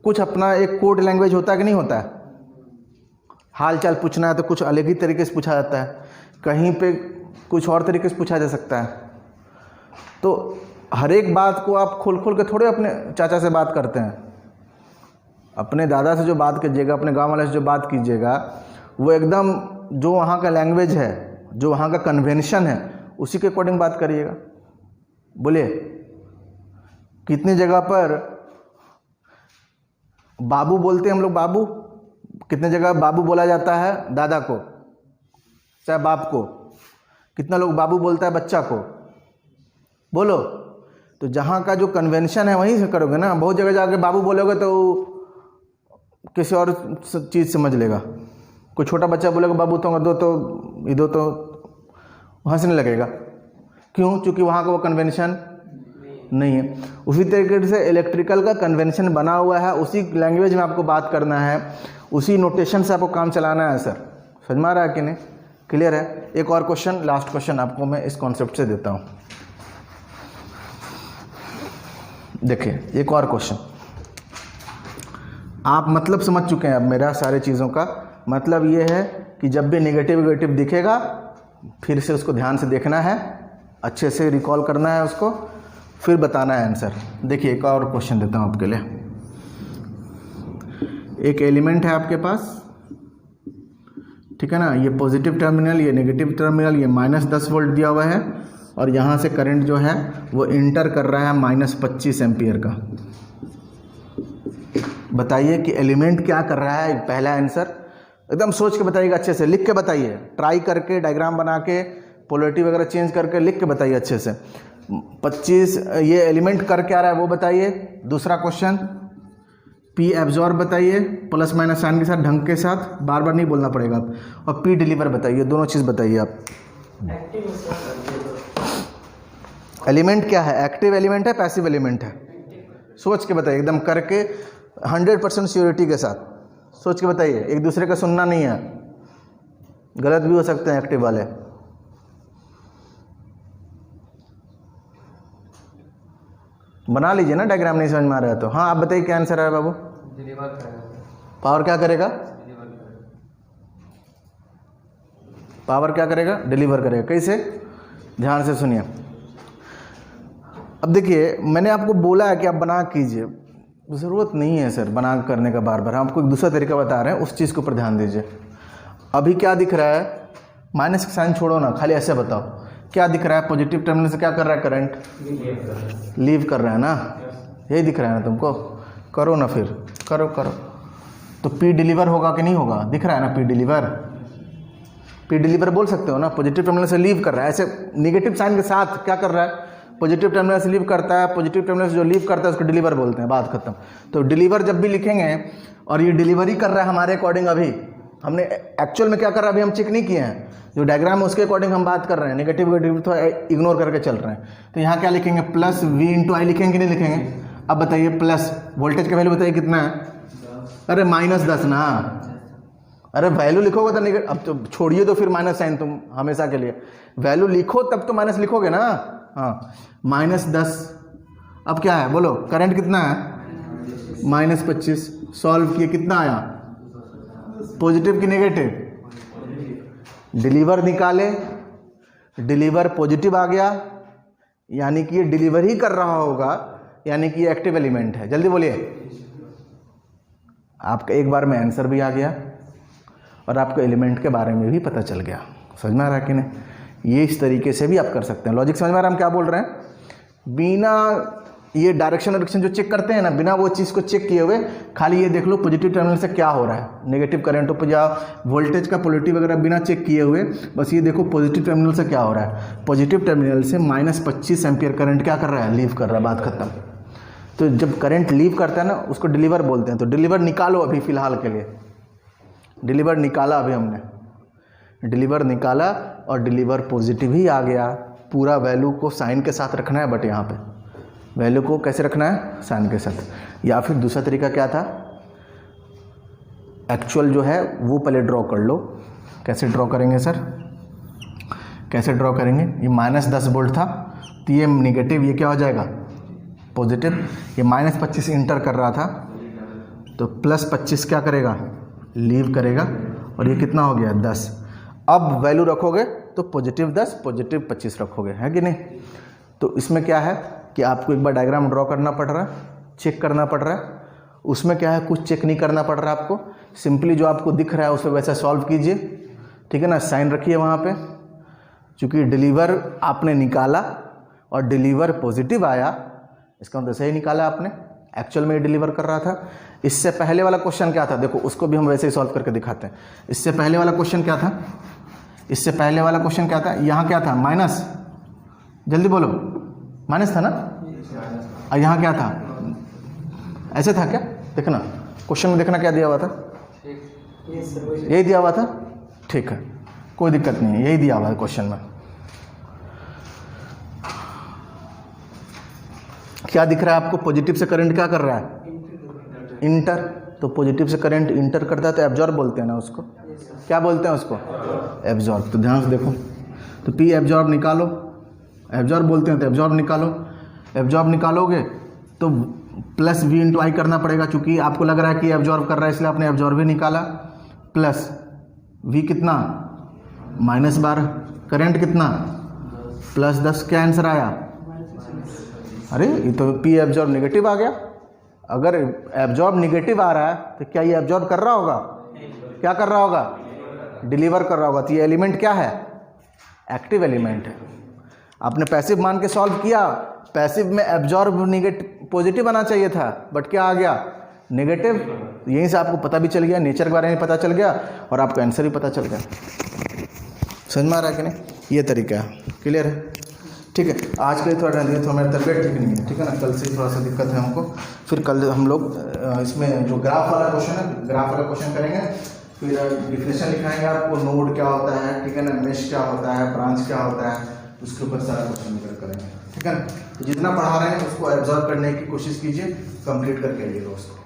कुछ अपना एक कोड लैंग्वेज होता है कि नहीं होता है? हाल चाल पूछना है तो कुछ अलग ही तरीके से पूछा जाता है, कहीं पे कुछ और तरीके से पूछा जा सकता है। तो हर एक बात को आप खोल खोल के थोड़े अपने चाचा से बात करते हैं। अपने दादा से जो बात कीजिएगा, अपने गांव वाले से जो बात कीजिएगा, वो एकदम जो वहाँ का लैंग्वेज है, जो वहाँ का कन्वेंशन है, उसी के अकॉर्डिंग बात करिएगा। बोलिए, कितनी जगह पर बाबू बोलते हैं हम लोग? बाबू कितने जगह बाबू बोला जाता है दादा को, चाहे बाप को? कितना लोग बाबू बोलता है बच्चा को? बोलो। तो जहाँ का जो कन्वेंशन है वहीं से करोगे ना। बहुत जगह जाके बाबू बोलोगे तो किसी और चीज़ समझ लेगा। कोई छोटा बच्चा बोलेगा बाबू तो दो तो इधो तो हंसने लगेगा। क्यों? क्योंकि वहाँ का वो कन्वेंशन नहीं है। उसी तरीके से इलेक्ट्रिकल का कन्वेंशन बना हुआ है, उसी लैंग्वेज में आपको बात करना है, उसी नोटेशन से आपको काम चलाना है। सर समझ में आ रहा है कि नहीं? क्लियर है? एक और क्वेश्चन, लास्ट क्वेश्चन आपको मैं इस कॉन्सेप्ट से देता हूँ। देखिए एक और क्वेश्चन, आप मतलब समझ चुके हैं अब मेरा सारे चीज़ों का। मतलब ये है कि जब भी नेगेटिव दिखेगा फिर से उसको ध्यान से देखना है, अच्छे से रिकॉल करना है उसको, फिर बताना है आंसर। देखिए एक और क्वेश्चन देता हूँ आपके लिए। एक एलिमेंट है आपके पास, ठीक है ना, ये पॉजिटिव टर्मिनल, ये नेगेटिव टर्मिनल, ये -10 वोल्ट दिया हुआ है और यहाँ से करंट जो है वो इंटर कर रहा है -25 एम्पियर का। बताइए कि एलिमेंट क्या कर रहा है? पहला आंसर एकदम सोच के बताइएगा, अच्छे से लिख के बताइए, ट्राई करके डायग्राम बना के पोलैरिटी वगैरह चेंज करके लिख के बताइए अच्छे से। 25 ये एलिमेंट कर क्या रहा है वो बताइए। दूसरा क्वेश्चन, P एब्जॉर्ब बताइए, प्लस माइनस साइन के साथ, ढंग के साथ, बार बार नहीं बोलना पड़ेगा आप। और P डिलीवर बताइए, दोनों चीज़ बताइए आप। एलिमेंट क्या है? एक्टिव एलिमेंट है, पैसिव एलिमेंट है? सोच के बताइए, एकदम करके 100% श्योरिटी के साथ सोच के बताइए। एक दूसरे का सुनना नहीं है, गलत भी हो सकते हैं एक्टिव वाले। बना लीजिए ना डायग्राम, नहीं समझ में आ रहा है तो। हाँ आप बताइए क्या आंसर है बाबू? डिलीवर करेगा। पावर क्या करेगा? पावर क्या करेगा? डिलीवर करेगा। कैसे? ध्यान से सुनिए। अब देखिए मैंने आपको बोला है कि आप बना कीजिए, ज़रूरत नहीं है सर बना करने का बार बार। हम आपको एक दूसरा तरीका बता रहे हैं, उस चीज़ के ऊपर ध्यान दीजिए। अभी क्या दिख रहा है? माइनस का साइन छोड़ो ना, खाली ऐसे बताओ क्या दिख रहा है? पॉजिटिव टर्मिनल से क्या कर रहा है? करंट लीव कर रहा है ना, यही दिख रहा है ना तुमको? करो ना फिर, करो करो। तो पी डिलीवर होगा कि नहीं होगा, दिख रहा है ना पी डिलीवर, पी डिलीवर बोल सकते हो ना, पॉजिटिव टर्मिनल से लीव कर रहा है, ऐसे निगेटिव साइन के साथ क्या कर रहा है, पॉजिटिव टर्मिनल से लीव करता है, पॉजिटिव टर्मिनल से जो लीव करता है उसको डिलीवर बोलते हैं, बात खत्म। तो डिलीवर जब भी लिखेंगे और ये डिलीवरी कर रहा है हमारे अकॉर्डिंग, अभी हमने एक्चुअल में क्या कर रहा है अभी हम चेक नहीं किए हैं, जो डायग्राम है उसके अकॉर्डिंग हम बात कर रहे हैं, नेगेटिव तो इग्नोर करके चल रहे हैं। तो यहाँ क्या लिखेंगे, प्लस वी इंटू आई लिखेंगे कि नहीं लिखेंगे। अब बताइए प्लस वोल्टेज का वैल्यू बताइए कितना है, अरे -10 ना, अरे वैल्यू लिखोगे तो नेगेटिव, अब तो छोड़िए तो फिर माइनस साइन तुम हमेशा के लिए, वैल्यू लिखो तब तो माइनस लिखोगे ना। हाँ -10, अब क्या है बोलो, करंट कितना है -25, सॉल्व किए कितना आया, पॉजिटिव कि नेगेटिव, डिलीवर निकाले, डिलीवर पॉजिटिव आ गया, यानी कि ये डिलीवर ही कर रहा होगा, यानी कि ये एक्टिव एलिमेंट है। जल्दी बोलिए, आपका एक बार में आंसर भी आ गया और आपको एलिमेंट के बारे में भी पता चल गया। समझ में आ रहा है कि नहीं, ये इस तरीके से भी आप कर सकते हैं। लॉजिक समझ में आ रहा है हम क्या बोल रहे हैं, बिना ये डायरेक्शन जो चेक करते हैं ना, बिना वो चीज़ को चेक किए हुए खाली ये देख लो पॉजिटिव टर्मिनल से क्या हो रहा है, नेगेटिव करंट हो या वोल्टेज का पोलरिटी वगैरह बिना चेक किए हुए, बस ये देखो पॉजिटिव टर्मिनल से क्या हो रहा है, पॉजिटिव टर्मिनल से -25 एम्पियर करंट क्या कर रहा है, लीव कर रहा है, बात खत्म। तो जब करंट लीव करता है ना उसको डिलीवर बोलते हैं। तो डिलीवर निकालो अभी फ़िलहाल के लिए, डिलीवर निकाला अभी हमने, डिलीवर निकाला और डिलीवर पॉजिटिव ही आ गया। पूरा वैल्यू को साइन के साथ रखना है, बट यहाँ पे वैल्यू को कैसे रखना है, साइन के साथ। या फिर दूसरा तरीका क्या था, एक्चुअल जो है वो पहले ड्रॉ कर लो। कैसे ड्रॉ करेंगे सर, कैसे ड्रॉ करेंगे, ये -10 वोल्ट था तो ये निगेटिव, ये क्या हो जाएगा पॉजिटिव, ये -25 इंटर कर रहा था तो +25 क्या करेगा, लीव करेगा, और ये कितना हो गया 10। अब वैल्यू रखोगे तो +10 +25 रखोगे, है कि नहीं। तो इसमें क्या है कि आपको एक बार डायग्राम ड्रॉ करना पड़ रहा है, चेक करना पड़ रहा है। उसमें क्या है, कुछ चेक नहीं करना पड़ रहा है आपको, सिंपली जो आपको दिख रहा है उस पर वैसा सॉल्व कीजिए, ठीक है ना। साइन रखिए वहाँ पे, चूँकि डिलीवर आपने निकाला और डिलीवर पॉजिटिव आया, इसका मतलब सही निकाला आपने, एक्चुअल में ये डिलीवर कर रहा था। इससे पहले वाला क्वेश्चन क्या था, देखो उसको भी हम वैसे ही सॉल्व करके दिखाते हैं। इससे पहले वाला क्वेश्चन क्या था, इससे पहले वाला क्वेश्चन क्या था, यहाँ क्या था माइनस, जल्दी बोलो, माइनस था ना, और यहाँ क्या था, ऐसे था क्या, देखना क्वेश्चन में, देखना क्या दिया हुआ था, यही दिया हुआ था, ठीक है कोई दिक्कत नहीं है, यही दिया हुआ है क्वेश्चन में। क्या दिख रहा है आपको, पॉजिटिव से करंट क्या कर रहा है, इंटर, तो पॉजिटिव से करंट इंटर करता है तो एब्जॉर्ब बोलते हैं ना उसको, क्या बोलते हैं उसको, एब्जॉर्ब। तो ध्यान से देखो, तो पी एब्जॉर्ब निकालो, एब्जॉर्ब बोलते हैं तो एब्जॉर्ब निकालो, एब्जॉर्ब निकालोगे तो प्लस वी इंटू आई करना पड़ेगा, चूँकि आपको लग रहा है कि एब्जॉर्ब कर रहा है इसलिए आपने एब्जॉर्ब ही निकाला, प्लस वी कितना -12, करंट कितना +10, क्या आंसर आया, अरे ये तो पी एब्जॉर्ब नेगेटिव आ गया। अगर एब्जॉर्ब नेगेटिव आ रहा है तो क्या ये एब्जॉर्ब कर रहा होगा, क्या कर रहा होगा, डिलीवर कर रहा होगा। तो ये एलिमेंट क्या है, एक्टिव एलिमेंट है। आपने पैसिव मान के सॉल्व किया, पैसिव में एब्जॉर्ब नेगेटिव पॉजिटिव आना चाहिए था, बट क्या आ गया नेगेटिव। यहीं से आपको पता भी चल गया, नेचर के बारे में पता चल गया और आपको आंसर भी पता चल गया। समझ में आ रहा है कि नहीं, ये तरीका है, क्लियर है, ठीक है। आज के लिए थोड़ा रहने दीजिए, तो हमारी तबीयत ठीक नहीं है, ठीक है ना, कल से थोड़ा सा दिक्कत है हमको। फिर कल हम लोग इसमें जो ग्राफ वाला क्वेश्चन है, ग्राफ वाला क्वेश्चन करेंगे, फिर डिफिनेशन लिखाएंगे आपको, नोड क्या होता है, ठीक है ना, मेश क्या होता है, ब्रांच क्या होता है, उसके ऊपर सारा क्वेश्चन करेंगे, ठीक है ना। तो जितना पढ़ा रहे हैं उसको एब्जॉर्व करने की कोशिश कीजिए, कंप्लीट करके आइएगा उसको।